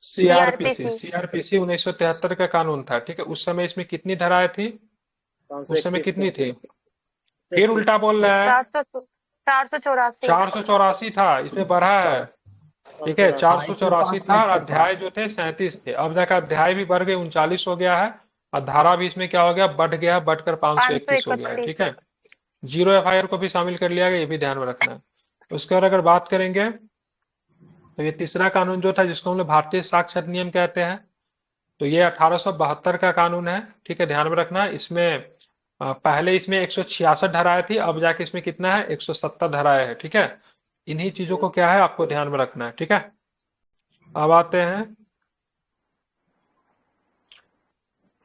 सीआरपीसी 1973 का कानून था, ठीक है। उस समय इसमें कितनी धाराएं थी? उस समय कितनी थी? फिर उल्टा बोल रहा है, 484 था, इसमें बढ़ा है, ठीक है, 484 था। और अध्याय जो थे 37 थे, अब जाकर अध्याय भी बढ़ गए, 39 हो गया है। और धारा भी इसमें क्या हो गया? बढ़ गया, बढ़कर 531 हो गया है, ठीक है। 0 एफआईआर को भी शामिल कर लिया गया, ये भी ध्यान में रखना है। उसके बाद अगर बात करेंगे तो ये तीसरा कानून जो था, जिसको हम लोग भारतीय साक्ष्य अधिनियम कहते हैं, तो ये 1872 का कानून है, ठीक है, ध्यान में रखना। इसमें पहले इसमें 166 धाराएं थी, अब जाके इसमें कितना है? 170 धाराएं है, ठीक है। इन्हीं चीजों को क्या है आपको ध्यान में रखना है, ठीक है। अब आते हैं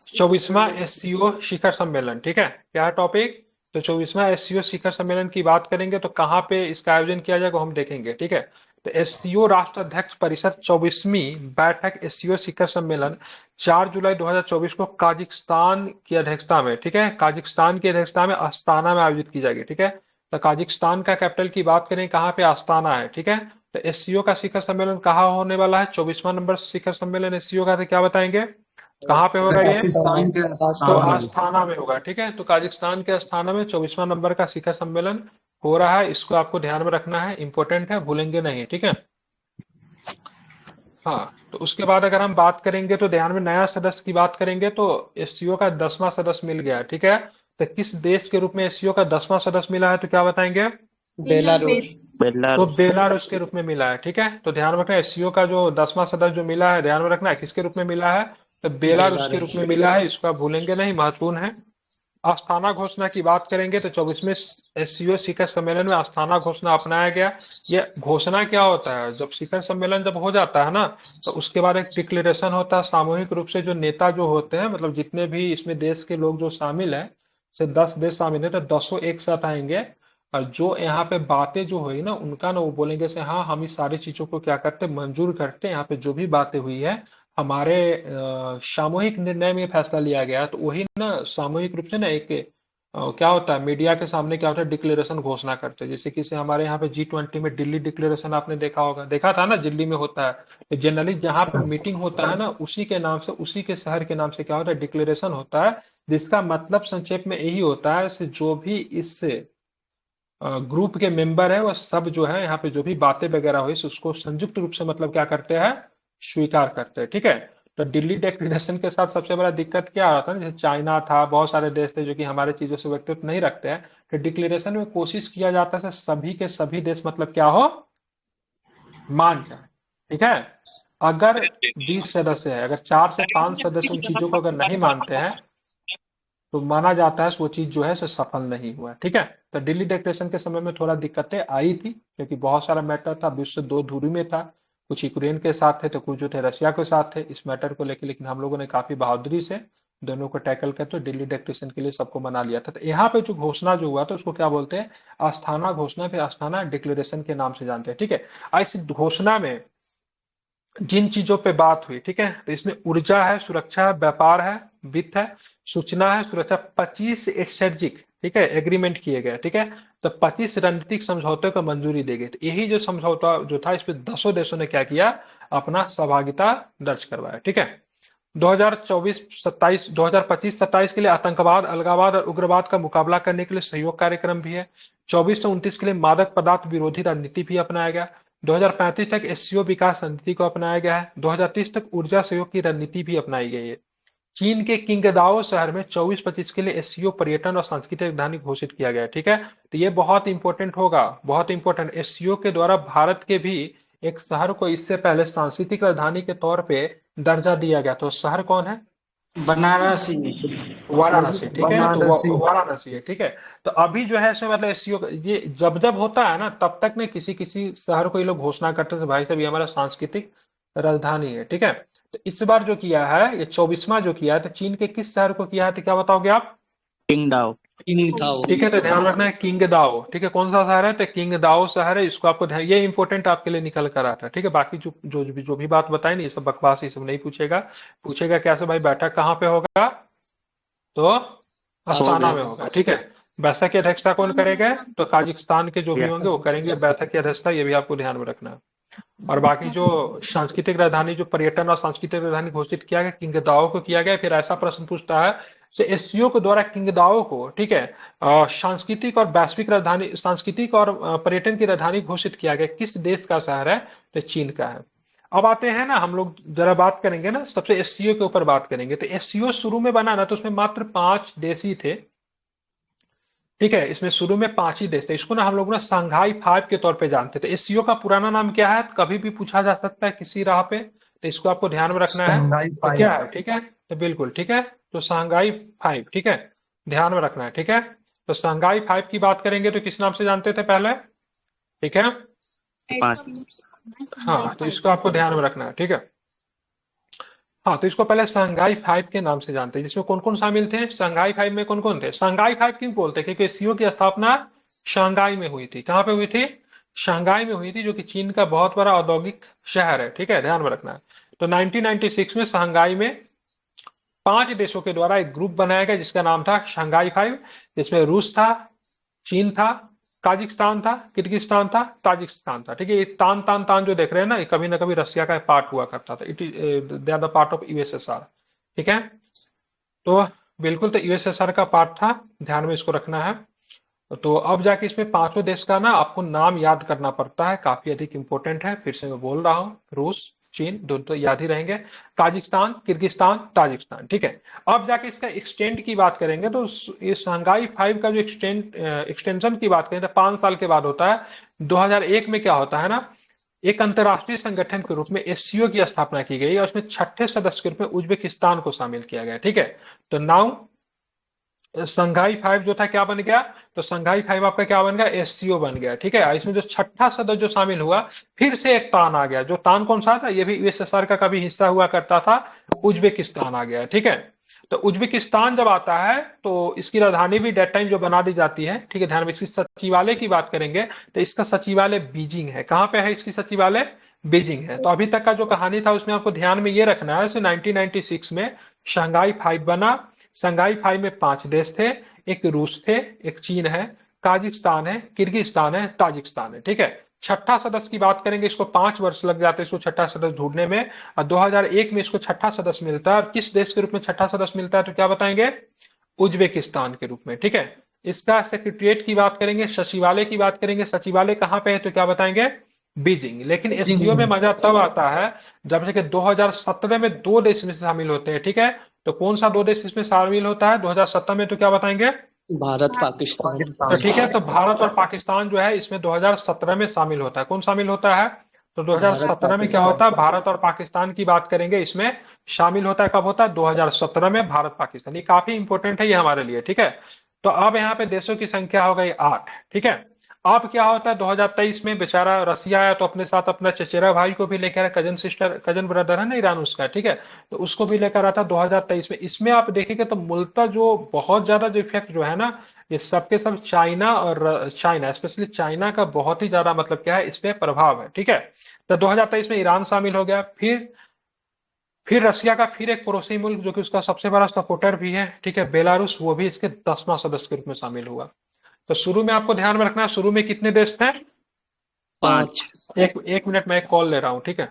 24वां एससीओ शिखर सम्मेलन, ठीक है। क्या है टॉपिक? तो 24वां एससीओ शिखर सम्मेलन की बात करेंगे तो कहाँ पे इसका आयोजन किया जाएगा हम देखेंगे, ठीक है। तो एससीओ राष्ट्र अध्यक्ष परिषद 24वीं बैठक एससीओ शिखर सम्मेलन 4 जुलाई 2024 को काजिकिस्तान की अध्यक्षता में, ठीक है, काजिकिस्तान की अध्यक्षता में अस्ताना में आयोजित की जाएगी, ठीक है। तो काजिकिस्तान का कैपिटल की बात करें कहाँ पे? अस्ताना है, ठीक है। तो एससीओ का शिखर सम्मेलन कहाँ होने वाला है? 24वां नंबर शिखर सम्मेलन एससीओ का, तो क्या बताएंगे? कहाँ पे होगा ये? काजाकिस्तान के तो आस्थाना में। आस्थाना में होगा, ठीक है। तो काजाकिस्तान के आस्थाना में 24वां नंबर का शिखर सम्मेलन हो रहा है। इसको आपको ध्यान में रखना है, इंपॉर्टेंट है, भूलेंगे नहीं, ठीक है। हाँ, तो उसके बाद अगर हम बात करेंगे तो ध्यान में नया सदस्य की बात करेंगे तो एससीओ का 10वां सदस्य मिल गया, ठीक है। तो किस देश के रूप में एससीओ का 10वां सदस्य मिला है, तो क्या बताएंगे? बेलारूस। तो बेलारूस। बेलारूस के रूप में मिला है, ठीक है। तो ध्यान रखना एससीओ का जो 10वां सदस्य जो मिला है, ध्यान में रखना है किसके रूप में मिला है, तो बेलारूस के रूप में मिला है। इसको आप भूलेंगे नहीं, महत्वपूर्ण है। आस्थाना घोषणा की बात करेंगे तो 24वें एससीओ शिखर सम्मेलन में आस्थाना घोषणा अपनाया गया। ये घोषणा क्या होता है? जब शिखर सम्मेलन जब हो जाता है ना, तो उसके बाद एक डिक्लेरेशन होता है। सामूहिक रूप से जो नेता जो होते हैं, मतलब जितने भी इसमें देश के लोग जो शामिल है, से 10 देश शामिल है, तो 10 एक साथ आएंगे। और जो यहाँ पे बातें जो हुई ना, उनका ना वो बोलेंगे से हाँ, हम इस सारी चीजों को क्या करते, मंजूर करते हैं। यहाँ पे जो भी बातें हुई है हमारे सामूहिक निर्णय में फैसला लिया गया। तो वही ना सामूहिक रूप से ना एक क्या होता है, मीडिया के सामने क्या होता है, डिक्लेरेशन घोषणा करते हैं। जैसे कि से हमारे यहाँ पे G20 में दिल्ली डिक्लेरेशन आपने देखा होगा, देखा था ना, दिल्ली में होता है। तो जनरली जहाँ पे मीटिंग होता है ना, उसी के नाम से, उसी के शहर के नाम से क्या होता है, डिक्लेरेशन होता है। जिसका मतलब संक्षेप में यही होता है, से जो भी इस ग्रुप के मेंबर है, वह सब जो है यहाँ पे जो भी बातें वगैरह हुई, उसको संयुक्त रूप से मतलब क्या करते हैं, स्वीकार करते हैं, ठीक है। तो दिल्ली डिक्लेरेशन के साथ सबसे बड़ा दिक्कत क्या आता है, जैसे चाइना था, बहुत सारे देश थे जो कि हमारे चीजों से व्यक्तित्व नहीं रखते हैं। तो डिक्लेरेशन में कोशिश किया जाता है सभी के सभी देश मतलब क्या हो, मान जाए, ठीक है। अगर 20 सदस्य है, अगर 4 से 5 सदस्य उन चीजों को अगर नहीं मानते हैं, तो माना जाता है वो चीज जो है सो सफल नहीं हुआ, ठीक है। तो दिल्ली डिक्लेरेशन के समय में थोड़ा दिक्कतें आई थी, क्योंकि बहुत सारा मैटर था, विश्व दो ध्रुवी में था। कुछ यूक्रेन के साथ थे, तो कुछ जो थे रशिया के साथ थे इस मैटर को लेकर। लेकिन हम लोगों ने काफी बहादुरी से दोनों को टैकल कर तो दिल्ली डिक्लेरेशन के लिए सबको मना लिया था। तो यहाँ पे जो घोषणा जो हुआ था उसको क्या बोलते हैं, आस्थाना घोषणा, फिर आस्थाना डिक्लेरेशन के नाम से जानते हैं, ठीक है। इस घोषणा में जिन चीजों पे बात हुई, ठीक है, तो इसमें ऊर्जा है, सुरक्षा है, व्यापार है, वित्त है, सूचना है, सुरक्षा, 25 स्ट्रेटेजिक, ठीक है, एग्रीमेंट किए गए, ठीक है। तो 25 रणनीतिक समझौते को मंजूरी दी गई। तो यही जो समझौता जो था, इसमें 10 देशों ने क्या किया, अपना सहभागिता दर्ज करवाया, ठीक है। 2025-27 के लिए आतंकवाद, अलगावाद और उग्रवाद का मुकाबला करने के लिए सहयोग कार्यक्रम भी है। 24 से 29 के लिए मादक पदार्थ विरोधी रणनीति भी अपनाया गया। 2035 तक एससीओ विकास रणनीति को अपनाया गया है। 2030 तक ऊर्जा सहयोग की रणनीति भी अपनाई गई है। चीन के किंगदाओ शहर में 24-25 के लिए एससीओ पर्यटन और सांस्कृतिक राजधानी घोषित किया गया, ठीक है। तो ये बहुत इंपॉर्टेंट होगा, बहुत इंपॉर्टेंट। एससीओ के द्वारा भारत के भी एक शहर को इससे पहले सांस्कृतिक राजधानी के तौर पे दर्जा दिया गया। तो शहर कौन है? बनारसी। वाराणसी, ठीक है। तो बनारसी। वाराणसी है, ठीक है। तो अभी जो है सो मतलब एससीओ ये जब जब होता है ना, तब तक ने किसी किसी शहर को ये लोग घोषणा करते थे, भाई साहब ये हमारा सांस्कृतिक राजधानी है, ठीक है। तो इस बार जो किया है, ये 24वां जो किया है, तो चीन के किस शहर को किया है, तो क्या बताओगे आप? किंगडाओ। ठीक है। तो ध्यान रखना है किंगदाओ, ठीक है। कौन सा शहर है, तो किंगदाओ शहर है। इसको आपको ध्यान, ये इंपॉर्टेंट आपके लिए निकल कर आता है, ठीक है। बाकी जो भी बात बताई ना, ये सब बकवास, ये सब नहीं पूछेगा। पूछेगा कैसे भाई, बैठक कहाँ पे होगा, तो अस्ताना में होगा, ठीक है। बैठक की अध्यक्षता कौन करेगा, तो काजाकिस्तान के जो भी होंगे वो करेंगे बैठक की अध्यक्षता। ये भी आपको ध्यान में रखना है। और बाकी जो सांस्कृतिक राजधानी, जो पर्यटन और सांस्कृतिक राजधानी घोषित किया गया, किंगदाओ को किया गया। फिर ऐसा प्रश्न पूछता है, एससीओ के द्वारा किंगदाओ को, ठीक है, सांस्कृतिक और वैश्विक राजधानी, सांस्कृतिक और पर्यटन की राजधानी घोषित किया गया, किस देश का शहर है, तो चीन का है। अब आते हैं ना, हम लोग जरा बात करेंगे ना, सबसे एससीओ के ऊपर बात करेंगे। तो एससीओ शुरू में बना ना, तो उसमें मात्र 5 देश ही थे, ठीक है। इसमें शुरू में 5 ही देश थे। इसको ना हम लोग ना संघाई 5 के तौर पे जानते थे। एससीओ का पुराना नाम क्या है, कभी भी पूछा जा सकता है किसी राह पे, तो इसको आपको ध्यान में रखना है। शंघाई तो क्या फाइव। है, ठीक है, तो बिल्कुल ठीक है। तो संघाई 5, ठीक है, ध्यान में रखना है, ठीक है। तो संघाई 5 की बात करेंगे तो किस नाम से जानते थे पहले, ठीक है। हाँ, तो इसको आपको ध्यान में रखना है, ठीक है। हाँ, तो इसको पहले संघाई 5 के नाम से जानते हैं, जिसमें कौन कौन शामिल थे। संघाई 5 में कौन कौन थे, संघाई 5 क्यों बोलते हैं, क्योंकि सीओ की स्थापना शंघाई में हुई थी। कहाँ पे हुई थी, शंघाई में हुई थी, जो कि चीन का बहुत बड़ा औद्योगिक शहर है, ठीक है, ध्यान में रखना है। तो 1996 में शंघाई में 5 देशों के द्वारा एक ग्रुप बनाया गया, जिसका नाम था शंघाई 5, जिसमें रूस था, चीन था, काजाकिस्तान था, किर्गिस्तान था, ताजिकिस्तान था, ठीक है। ये तान तान तान जो देख रहे हैं ना, ये कभी ना कभी रसिया का पार्ट हुआ करता था। It is they are the part of USSR, ठीक है। तो बिल्कुल, तो यूएसएसआर का पार्ट था, ध्यान में इसको रखना है। तो अब जाके इसमें पांचों देश का ना आपको नाम याद करना पड़ता है, काफी अधिक इंपॉर्टेंट है, फिर से मैं बोल रहा हूँ, रूस, चीन, दोनों तो याद ही रहेंगे, ताजिकिस्तान, किर्गिस्तान, ताजिकिस्तान, ठीक है। अब जाके इसका एक्सटेंड की बात करेंगे तो ये शंघाई 5 का जो एक्सटेंशन की बात करें तो 5 साल के बाद होता है। 2001 में क्या होता है ना, एक अंतर्राष्ट्रीय संगठन के रूप में एससीओ की स्थापना की गई और उसमें छठे सदस्य के रूप में उज्बेकिस्तान को शामिल किया गया, ठीक है। तो नाउ संघाई 5 जो था क्या बन गया, तो संघाई 5 आपका क्या बन गया, एससीओ बन गया, ठीक है। इसमें जो छठा सदस्य जो शामिल हुआ, फिर से एक तान आ गया, जो तान कौन सा था, ये भी यूएसएसआर का कभी हिस्सा हुआ करता था, उज्बेकिस्तान आ गया, ठीक है। तो उज्बेकिस्तान जब आता है तो इसकी राजधानी भी डेट टाइम जो बना दी जाती है, ठीक है, ध्यान में। इसकी सचिवालय की बात करेंगे तो इसका सचिवालय बीजिंग है। कहाँ पे है इसकी सचिवालय, बीजिंग है। तो अभी तक का जो कहानी था उसमें आपको ध्यान में ये रखना है, 1996 में शंघाई 5 बना। शंघाई 5 में 5 देश थे, एक रूस थे, एक चीन है, काजिकिस्तान है, किर्गिस्तान है, ताजिकिस्तान है, ठीक है। छठा सदस्य की बात करेंगे, इसको 5 वर्ष लग जाते हैं इसको छठा सदस्य ढूंढने में, और 2001 में इसको छठा सदस्य मिलता है। और किस देश के रूप में छठा सदस्य मिलता है, तो क्या बताएंगे, उज्बेकिस्तान के रूप में, ठीक है। इसका सेक्रेटरिएट की बात करेंगे, सचिवालय की बात करेंगे, सचिवालय कहाँ पे है, तो क्या बताएंगे, बीजिंग। लेकिन एससीओ में मजा तब आता है जब से कि 2017 में 2 देश में शामिल होते हैं, ठीक है। तो कौन सा 2 देश इसमें शामिल होता है 2017 में, तो क्या बताएंगे, भारत पाकिस्तान। तो ठीक है। तो भारत और पाकिस्तान जो है इसमें 2017 में शामिल होता है। कौन शामिल होता है, तो 2017 में क्या होता है, भारत और पाकिस्तान की बात करेंगे, इसमें शामिल होता है। कब होता है, 2017 में भारत पाकिस्तान। ये काफी इंपॉर्टेंट है ये हमारे लिए, ठीक है। तो अब यहाँ पे देशों की संख्या हो गई 8, ठीक है। अब क्या होता है, 2023 में बेचारा रसिया आया तो अपने साथ अपना चचेरा भाई को भी लेकर, कजन ब्रदर है ना ईरान उसका, ठीक है। तो उसको भी लेकर आता 2023 में। इसमें आप देखेंगे तो मूलतः जो बहुत ज्यादा जो इफेक्ट जो है ना, ये सबके सब चाइना और चाइना, स्पेशली चाइना का बहुत ही ज्यादा मतलब क्या है, इस पे प्रभाव है, ठीक है। तो 2023 में ईरान शामिल हो गया, फिर रसिया का फिर एक पड़ोसी मुल्क जो कि उसका सबसे बड़ा सपोर्टर भी है, ठीक है, बेलारूस, वो भी इसके 10वां सदस्य के रूप में शामिल हुआ। तो शुरू में आपको ध्यान में रखना है, शुरू में कितने देश थे, 5। एक मिनट में एक कॉल ले रहा हूं, ठीक है।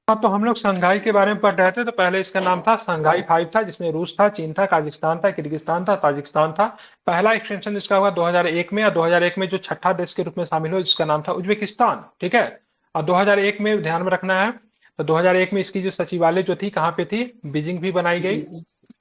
हाँ, तो हम लोग शंघाई के बारे में पढ़ रहे थे। तो पहले इसका नाम था शंघाई 5 था, जिसमें रूस था, चीन था, काजाकिस्तान था, किर्गिस्तान था, ताजिकिस्तान था। पहला एक्सटेंशन इसका हुआ 2001 में, और 2001 में जो छठा देश के रूप में शामिल हुआ जिसका नाम था उज्बेकिस्तान, ठीक है। और 2001 में ध्यान में रखना है, तो 2001 में इसकी जो सचिवालय जो थी कहाँ पे थी, बीजिंग भी बनाई गई।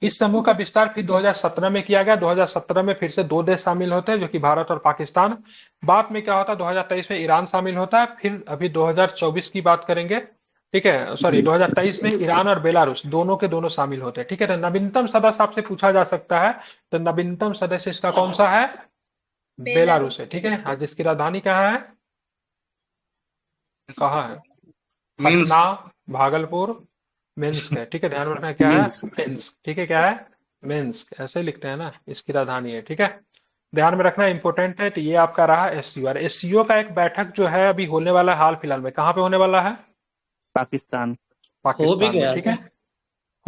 इस समूह का विस्तार फिर 2017 में किया गया। 2017 में फिर से 2 देश शामिल होते हैं जो कि भारत और पाकिस्तान। बाद में क्या होता है, 2023 में ईरान शामिल होता है। फिर अभी 2024 की बात करेंगे, ठीक है, सॉरी 2023 में ईरान और बेलारूस दोनों के दोनों शामिल होते हैं, ठीक है। तो नवीनतम सदस्य आपसे पूछा जा सकता है, तो नवीनतम सदस्य इसका कौन सा है, बेलारूस है, ठीक है। हाँ, जिसकी राजधानी कहाँ है, कहाँ है, पटना, भागलपुर, मिन्स्क है, ठीक है। ध्यान में रखना क्या है, मिन्स्क, ठीक है, क्या है, मिन्स्क, ऐसे लिखते हैं ना, इसकी राजधानी है, ठीक है। ध्यान में रखना इंपॉर्टेंट है। तो ये आपका रहा एससीओ। और एससीओ का एक बैठक जो है अभी होने वाला है हाल फिलहाल में, कहाँ पे होने वाला है, पाकिस्तान। हो भी पाकिस्तान में, गया ठीक था। है,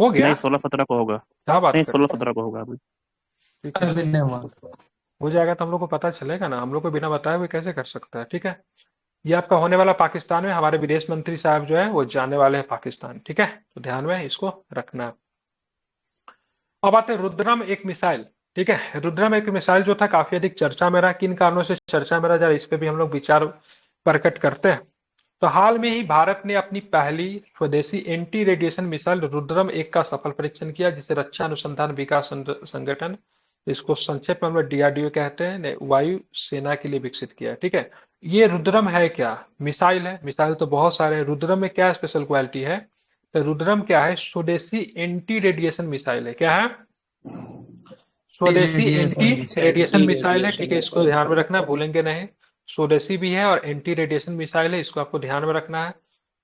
हो गया, नहीं 16-17 को होगा। क्या बात नहीं कर, 16-17 को होगा अभी। ठीक है, हो जाएगा तो हम लोग को पता चलेगा ना, हम लोग को बिना बताए हुए कैसे कर सकता है, ठीक है। ये आपका होने वाला पाकिस्तान में, हमारे विदेश मंत्री साहब जो है वो जाने वाले हैं पाकिस्तान, ठीक है। तो ध्यान में इसको रखना है। अब आते हैं रुद्रम एक मिसाइल, ठीक है। रुद्रम एक मिसाइल जो था काफी अधिक चर्चा में रहा। किन कारणों से चर्चा में रहा, जरा इस पे भी हम लोग विचार प्रकट करते हैं। तो हाल में ही भारत ने अपनी पहली स्वदेशी एंटी रेडिएशन मिसाइल रुद्रम 1 का सफल परीक्षण किया, जिसे रक्षा अनुसंधान विकास संगठन, इसको संक्षेप में हम लोग डीआरडीओ कहते हैं, ने वायु सेना के लिए विकसित किया है। ठीक है, ये रुद्रम है क्या? मिसाइल है। मिसाइल तो बहुत सारे हैं, रुद्रम में क्या स्पेशल क्वालिटी है? तो रुद्रम क्या है? स्वदेशी एंटी रेडिएशन मिसाइल है। क्या है? स्वदेशी एंटी रेडिएशन मिसाइल है। ठीक है, इसको ध्यान में रखना, भूलेंगे नहीं। स्वदेशी भी है और एंटी रेडिएशन मिसाइल है, इसको आपको ध्यान में रखना है,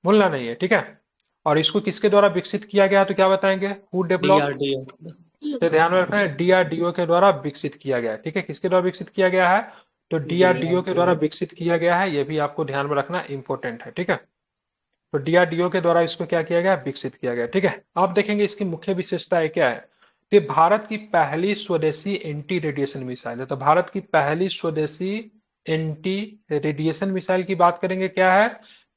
भूलना नहीं है। ठीक है, और इसको किसके द्वारा विकसित किया गया तो क्या बताएंगे? Who develop? DRDO तो ध्यान में रखना है, डीआरडीओ के द्वारा विकसित किया गया है। ठीक है, किसके द्वारा विकसित किया गया है? तो डीआरडीओ के द्वारा विकसित किया गया है, ये भी आपको ध्यान में रखना इंपॉर्टेंट है। ठीक है, तो डीआरडीओ के द्वारा इसको क्या किया गया? विकसित किया गया। ठीक है, आप देखेंगे इसकी मुख्य विशेषताएं क्या है। तो ये भारत की पहली स्वदेशी एंटी रेडिएशन मिसाइल है। तो भारत की पहली स्वदेशी एंटी रेडिएशन मिसाइल की बात करेंगे, क्या है?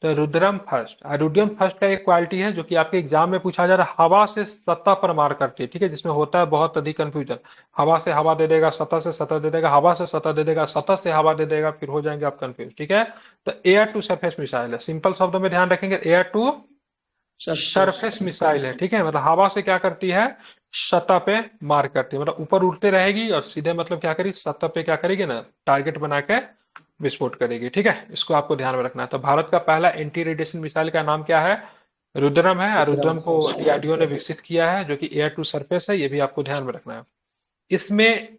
तो रुद्रम फर्स्ट। रुद्रम फर्स्ट का एक क्वालिटी है जो कि आपके एग्जाम में पूछा जा रहा है, हवा से सतह पर मार करती है। ठीक है, जिसमें होता है बहुत अधिक कंफ्यूजन, हवा से हवा दे देगा, सतह से सतह दे देगा, हवा से सतह दे देगा, सतह से हवा दे देगा, फिर हो जाएंगे आप कंफ्यूज। ठीक है, तो एयर टू सरफेस मिसाइल है। सिंपल शब्दों में ध्यान रखेंगे, एयर टू सरफेस मिसाइल है। ठीक है, मतलब हवा से क्या करती है? सतह पे मार करती है, मतलब ऊपर उड़ते रहेगी और सीधे मतलब क्या करेगी? सतह पे क्या करेगी ना, टारगेट बना के विस्फोट करेगी। ठीक है, इसको आपको ध्यान में रखना है। तो भारत का पहला एंटी रेडिएशन मिसाइल का नाम क्या है? रुद्रम है, और रुद्रम को डीआरडीओ ने विकसित किया है, जो कि एयर टू सरफेस है, ये भी आपको ध्यान में रखना है। इसमें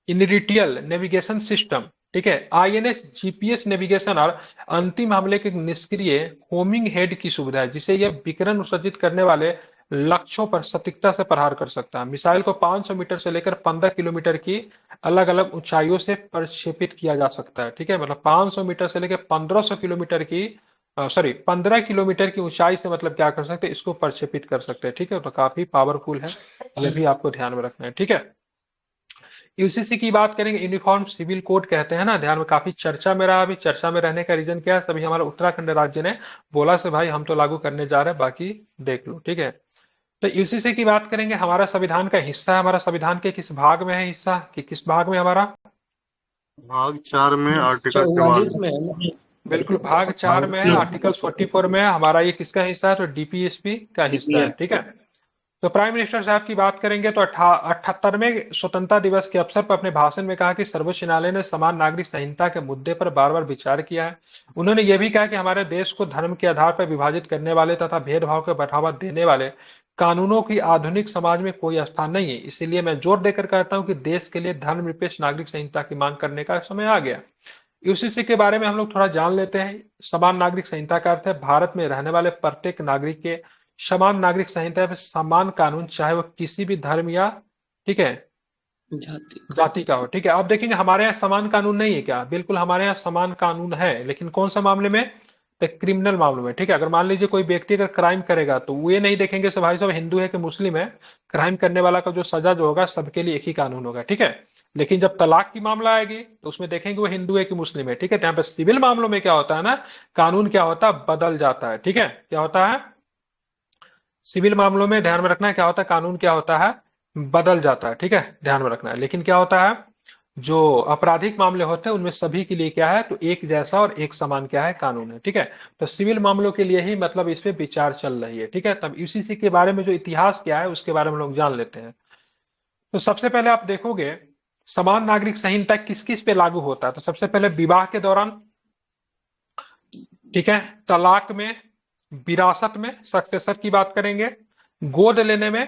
इनरिटियल नेविगेशन सिस्टम, ठीक है, आईएनएस जीपीएस नेविगेशन और अंतिम हमले के निष्क्रिय होमिंग हेड की सुविधा है, जिसे यह विकिरण उत्सर्जित करने वाले लक्ष्यों पर सटीकता से प्रहार कर सकता है। मिसाइल को 500 मीटर से लेकर 15 किलोमीटर की अलग अलग ऊंचाइयों से प्रक्षेपित किया जा सकता है। ठीक है, मतलब 500 मीटर से लेकर 1500 किलोमीटर की 15 किलोमीटर की ऊंचाई से मतलब क्या कर सकते हैं? इसको प्रक्षेपित कर सकते हैं। ठीक है, तो काफी पावरफुल है, यह भी आपको ध्यान में रखना है। ठीक है, यूसीसी की बात करेंगे, यूनिफॉर्म सिविल कोड कहते हैं ना, ध्यान में काफी चर्चा में रहा। अभी चर्चा में रहने का रीजन क्या है? सभी हमारे उत्तराखंड राज्य ने बोला से भाई हम तो लागू करने जा रहे हैं, बाकी देख लो। ठीक है, तो यूसीसी की बात करेंगे, हमारा संविधान का हिस्सा है। हमारा संविधान के किस भाग में है हिस्सा, कि किस भाग में हमारा? भाग 4 में आर्टिकल 44 44। में है ना? बिल्कुल, भाग 4 में है, आर्टिकल 44 में है हमारा। ये किसका हिस्सा है? तो डीपीएसपी का हिस्सा है। ठीक है, तो प्राइम मिनिस्टर साहब की बात करेंगे तो 78वें स्वतंत्रता दिवस के अवसर पर अपने भाषण में कहा कि सर्वोच्च न्यायालय ने समान नागरिक संहिता के मुद्दे पर बार बार विचार किया है। उन्होंने ये भी कहा कि हमारे देश को धर्म के आधार पर विभाजित करने वाले तथा भेदभाव को बढ़ावा देने वाले कानूनों की आधुनिक समाज में कोई स्थान नहीं है। इसीलिए मैं जोर देकर कहता हूं कि देश के लिए धर्मनिरपेक्ष नागरिक संहिता की मांग करने का समय आ गया। यूसीसी के बारे में हम लोग थोड़ा जान लेते हैं। समान नागरिक संहिता का अर्थ है भारत में रहने वाले प्रत्येक नागरिक के समान नागरिक संहिता में समान कानून, चाहे वो किसी भी धर्म या, ठीक है, जाति का हो। ठीक है, आप देखेंगे हमारे यहाँ समान कानून नहीं है क्या? बिल्कुल हमारे यहाँ समान कानून है, लेकिन कौन सा मामले में? तो क्रिमिनल मामलों में। ठीक है, अगर मान लीजिए कोई व्यक्ति अगर क्राइम करेगा तो वो ये नहीं देखेंगे से भाई साहब हिंदू है कि मुस्लिम है, क्राइम करने वाला का जो सजा जो होगा सबके लिए एक ही कानून होगा। ठीक है, लेकिन जब तलाक की मामला आएगी तो उसमें देखेंगे वो हिंदू है कि मुस्लिम है। ठीक है, यहाँ पे सिविल मामलों में क्या होता है ना, कानून क्या होता है? बदल जाता है। ठीक है, क्या होता है? सिविल मामलों में ध्यान में रखना है, क्या होता है? कानून क्या होता है? बदल जाता है। ठीक है, ध्यान में रखना है। लेकिन क्या होता है, जो आपराधिक मामले होते हैं उनमें सभी के लिए क्या है? तो एक जैसा और एक समान क्या है? कानून है। ठीक है, तो सिविल मामलों के लिए ही मतलब इस पे विचार चल रही है। ठीक है, तब यूसीसी के बारे में जो इतिहास क्या है उसके बारे में लोग जान लेते हैं। तो सबसे पहले आप देखोगे समान नागरिक संहिता किस किस पे लागू होता है। तो सबसे पहले विवाह के दौरान, ठीक है, तलाक में, विरासत में, सक्सेसर की बात करेंगे, गोद लेने में,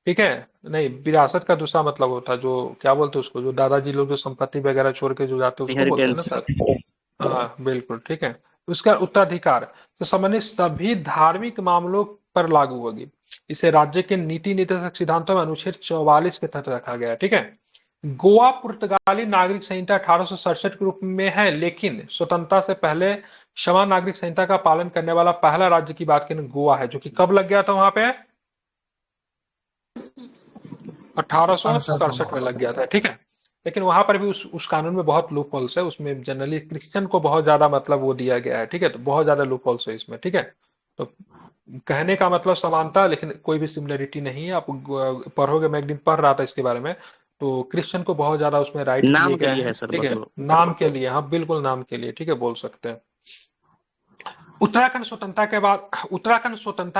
ठीक है, नहीं विरासत का दूसरा मतलब होता है जो क्या बोलते हैं उसको, जो दादाजी लोग जो संपत्ति वगैरह छोड़ के जो जाते हैं उसको बोलते हैं ना सर। हाँ बिल्कुल, ठीक है, उसका उत्तराधिकार तो संबंधित सभी धार्मिक मामलों पर लागू होगी। इसे राज्य के नीति निर्देशक सिद्धांतों में अनुच्छेद 44 के तहत रखा गया है। ठीक है, गोवा पुर्तगाली नागरिक संहिता 1867 के रूप में है, लेकिन स्वतंत्रता से पहले समान नागरिक संहिता का पालन करने वाला पहला राज्य की बात करें गोवा है, जो कि कब लग गया था वहां पे? 1867 में लग गया था। ठीक है, लेकिन वहां पर भी उस कानून में बहुत लूप होल्स है, उसमें जनरली क्रिश्चियन को बहुत ज्यादा मतलब वो दिया गया है। ठीक है, तो बहुत ज्यादा लूप होल्स है इसमें। ठीक है, तो कहने का मतलब समानता, लेकिन कोई भी सिमिलरिटी नहीं है। आप पढ़ोगे, मैं एक दिन पढ़ रहा था इसके बारे में, तो क्रिश्चियन को बहुत ज्यादा उसमें राइट नाम दिए के गए लिए है हैं, सर, ठीक बस है, वो। नाम के लिए, हाँ बिल्कुल नाम के लिए, ठीक है, बोल सकते हैं। उत्तराखंड स्वतंत्रता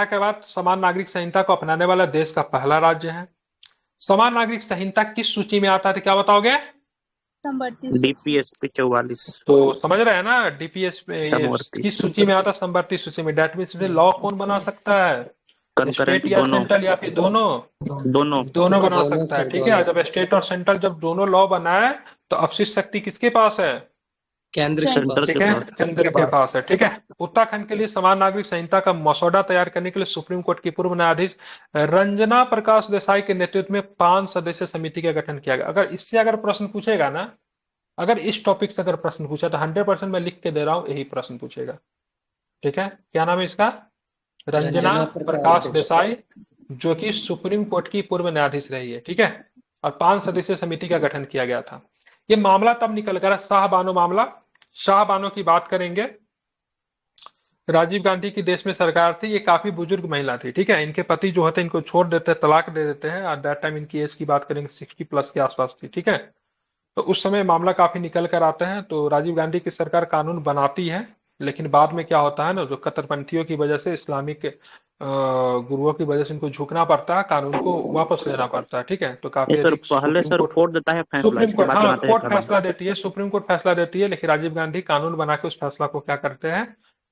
के बाद समान नागरिक संहिता को अपनाने वाला देश का पहला राज्य है। समान नागरिक संहिता किस सूची में आता है, क्या बताओगे? समवर्ती सूची। DPSP 44 तो समझ रहे हैं ना, डीपीएस में ये समवर्ती किस सूची में आता है? समवर्ती सूची में। डेट मीन्स लॉ कौन बना सकता है? स्टेट कंकरेंट या दोनों सेंट्रल या फिर दोनों? दोनों दोनों बना दोनों सकता है, सर, ठीक है। दोनों। जब स्टेट और सेंट्रल जब दोनों लॉ बनाए तो अपशिष्ट शक्ति किसके पास है? केंद्र के सेंटर पास। ठीक के है, पास। केंद्र के पास है, ठीक है। उत्तराखंड के लिए समान नागरिक संहिता का मसौदा तैयार करने के लिए सुप्रीम कोर्ट की पूर्व न्यायाधीश रंजना प्रकाश देसाई के नेतृत्व में 5 सदस्यीय समिति का गठन किया गया। अगर इससे अगर प्रश्न पूछेगा ना, अगर इस टॉपिक से अगर प्रश्न पूछा तो 100% मैं लिख के दे रहा हूं, यही प्रश्न पूछेगा, ठीक है। क्या नाम है इसका? रंजना रंजना प्रकाश देसाई, जो कि सुप्रीम कोर्ट की पूर्व न्यायाधीश रही है, ठीक है। और 5 सदस्यीय समिति का गठन किया गया था। ये मामला तब निकल कर शाहबानो मामला। शाहबानो की बात करेंगे। राजीव गांधी की देश में सरकार थी, ये काफी बुजुर्ग महिला थी, ठीक है। इनके पति जो होते हैं इनको छोड़ देते हैं, तलाक दे देते हैं। एट दैट टाइम इनकी एज की बात करेंगे 60+ के आसपास थी, ठीक है। तो उस समय मामला काफी निकल कर आते हैं। तो राजीव गांधी की सरकार कानून बनाती है, लेकिन बाद में क्या होता है ना, जो कट्टरपंथियों की वजह से, इस्लामिक गुरुओं की वजह से इनको झुकना पड़ता है, कानून को वापस लेना पड़ता है, ठीक है। तो ये काफी सर अधिक पहले सुप्रीम सर कोर्ट कोर्ट देता है फैसला, सुप्रीम इसके कोर्ट बाद हाँ बनाते हैं कोर्ट कानून। फैसला देती है, सुप्रीम कोर्ट फैसला देती है, लेकिन राजीव गांधी कानून बना के उस फैसला को क्या करते हैं?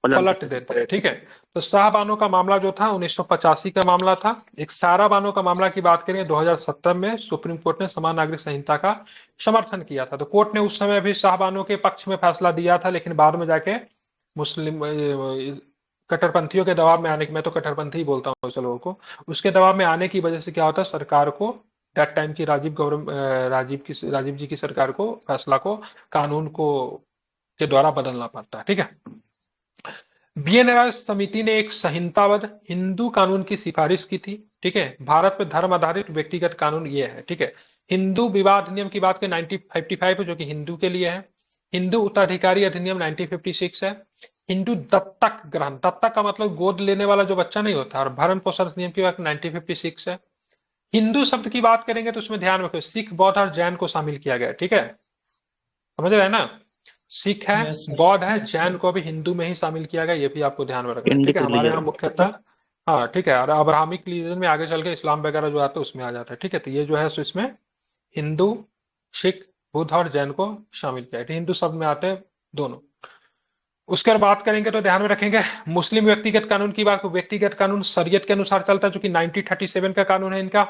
पलट देते हैं, ठीक है। तो शाहबानो का मामला जो था 1985 का मामला था। एक सारा बानो का मामला की बात करें 2017 में सुप्रीम कोर्ट ने समान नागरिक संहिता का समर्थन किया था। तो कोर्ट ने उस समय भी शाहबानो के पक्ष में फैसला दिया था, लेकिन बाद में जाके मुस्लिम कट्टरपंथियों के दबाव में आने की, मैं तो कट्टरपंथी ही बोलता हूँ लोगों को, उसके दबाव में आने की वजह से क्या होता है, सरकार को दैट टाइम की राजीव जी की सरकार को फैसला को, कानून को के द्वारा बदलना पड़ता है, ठीक है। बीएनआर समिति ने एक संहिताबद्ध हिंदू कानून की सिफारिश की थी, ठीक है। भारत में धर्म आधारित व्यक्तिगत कानून ये है, ठीक है। हिंदू विवाह अधिनियम की बात करें 1955 जो कि हिंदू के लिए है। हिंदू उत्तराधिकारी अधिनियम 1956 है। हिंदू दत्तक ग्रहण, दत्तक का मतलब गोद लेने वाला जो बच्चा नहीं होता, और भरण पोषण अधिनियम की बात 1956 है। हिंदू शब्द की बात करेंगे तो उसमें ध्यान रखो सिख, बौद्ध और जैन को शामिल किया गया है, ठीक है। समझ रहे हैं ना, सिख है, Yes, sir. बौद्ध है, जैन को भी हिंदू में ही शामिल किया गया, ये भी आपको ध्यान में रखना है, ठीक है। हमारे यहाँ मुख्यतः हाँ ठीक है, और अब्राहमिक रिलीजन में आगे चल के इस्लाम वगैरह जो आता है उसमें आ जाता है, ठीक है। तो ये जो है सो इसमें हिंदू, सिख, बुद्ध और जैन को शामिल किया है, हिंदू शब्द में आते हैं दोनों। उसके बाद बात करेंगे तो ध्यान में रखेंगे मुस्लिम व्यक्तिगत कानून की बात। व्यक्तिगत कानून शरीयत के अनुसार चलता है, जो कि 1937 का कानून है इनका।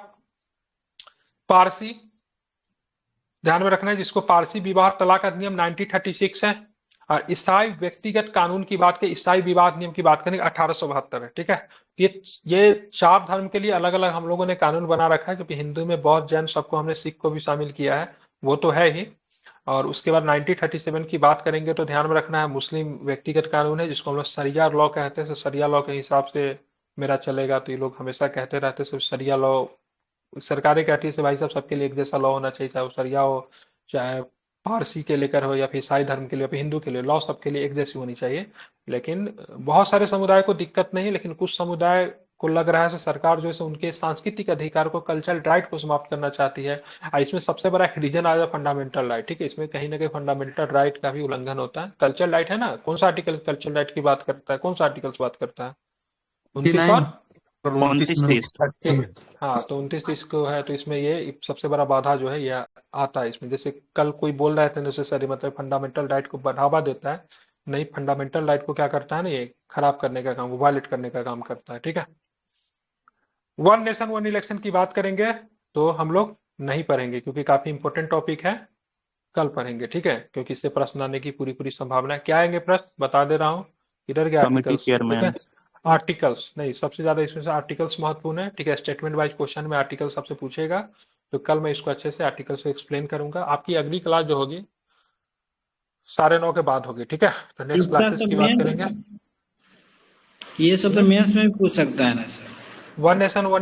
पारसी, ध्यान में रखना है, जिसको पारसी विवाह तलाक अधिनियम 1936 है। और ईसाई व्यक्तिगत कानून की बात करें, ईसाई विवाह अधिनियम की बात करें 1872 है, ठीक है। ये 4 धर्म के लिए अलग अलग हम लोगों ने कानून बना रखा है, क्योंकि हिंदू में बौद्ध, जैन सबको, हमने सिख को भी शामिल किया है, वो तो है ही। और उसके बाद 1937 की बात करेंगे तो ध्यान में रखना है मुस्लिम व्यक्तिगत कानून है, जिसको हम लोग सरिया लॉ कहते हैं। सरिया लॉ के हिसाब से मेरा चलेगा, तो ये लोग हमेशा कहते रहते हैं सरिया लॉ, सरकारें कहती है भाई साहब सबके लिए एक जैसा लॉ होना चाहिए, चाहे वो सरिया हो, चाहे पारसी के लेकर हो, या फिर ईसाई धर्म के लिए, या फिर हिंदू के लिए, लॉ सबके लिए एक जैसी होनी चाहिए। लेकिन बहुत सारे समुदाय को दिक्कत नहीं, लेकिन कुछ समुदाय को लग रहा है सरकार जो है उनके सांस्कृतिक अधिकार को, कल्चरल राइट को समाप्त करना चाहती है। इसमें सबसे बड़ा एक रीजन आ जाए फंडामेंटल राइट, ठीक है। इसमें कहीं ना कहीं फंडामेंटल राइट का भी उल्लंघन होता है। कल्चरल राइट है ना, कौन सा आर्टिकल कल्चरल राइट की बात करता है, कौन सा आर्टिकल बात करता है? 29 और 29-30 हाँ, तो 29-30 को है, तो इसमें ये सबसे बड़ा बाधा जो है ये आता है इसमें। जैसे कल कोई बोल रहा है नेसेसरी, मतलब फंडामेंटल राइट को बढ़ावा देता है, नहीं, फंडामेंटल राइट को क्या करता है ना, ये खराब करने का काम, वायलेट करने का काम करता है, ठीक है। वन नेशन वन इलेक्शन की बात करेंगे तो हम लोग नहीं पढ़ेंगे, क्योंकि काफी इंपॉर्टेंट टॉपिक है, कल पढ़ेंगे, ठीक है। क्योंकि इससे प्रश्न आने की पूरी संभावना है। क्या आएंगे प्रश्न बता दे रहा हूँ, इधर के कमेटी आर्टिकल्स, ठीक चेयरमैन। है। आर्टिकल्स नहीं, सबसे ज्यादा इसमें से आर्टिकल्स महत्वपूर्ण है, ठीक है। स्टेटमेंट वाइज क्वेश्चन में आर्टिकल सबसे पूछेगा, तो कल मैं इसको अच्छे से आर्टिकल्स को एक्सप्लेन करूंगा। आपकी अगली क्लास जो होगी 9:30 के बाद होगी, ठीक है। तो नेक्स्ट क्लासेस की बात करेंगे। ये सब तो मेंस में भी पूछ सकता है ना सर? One nation one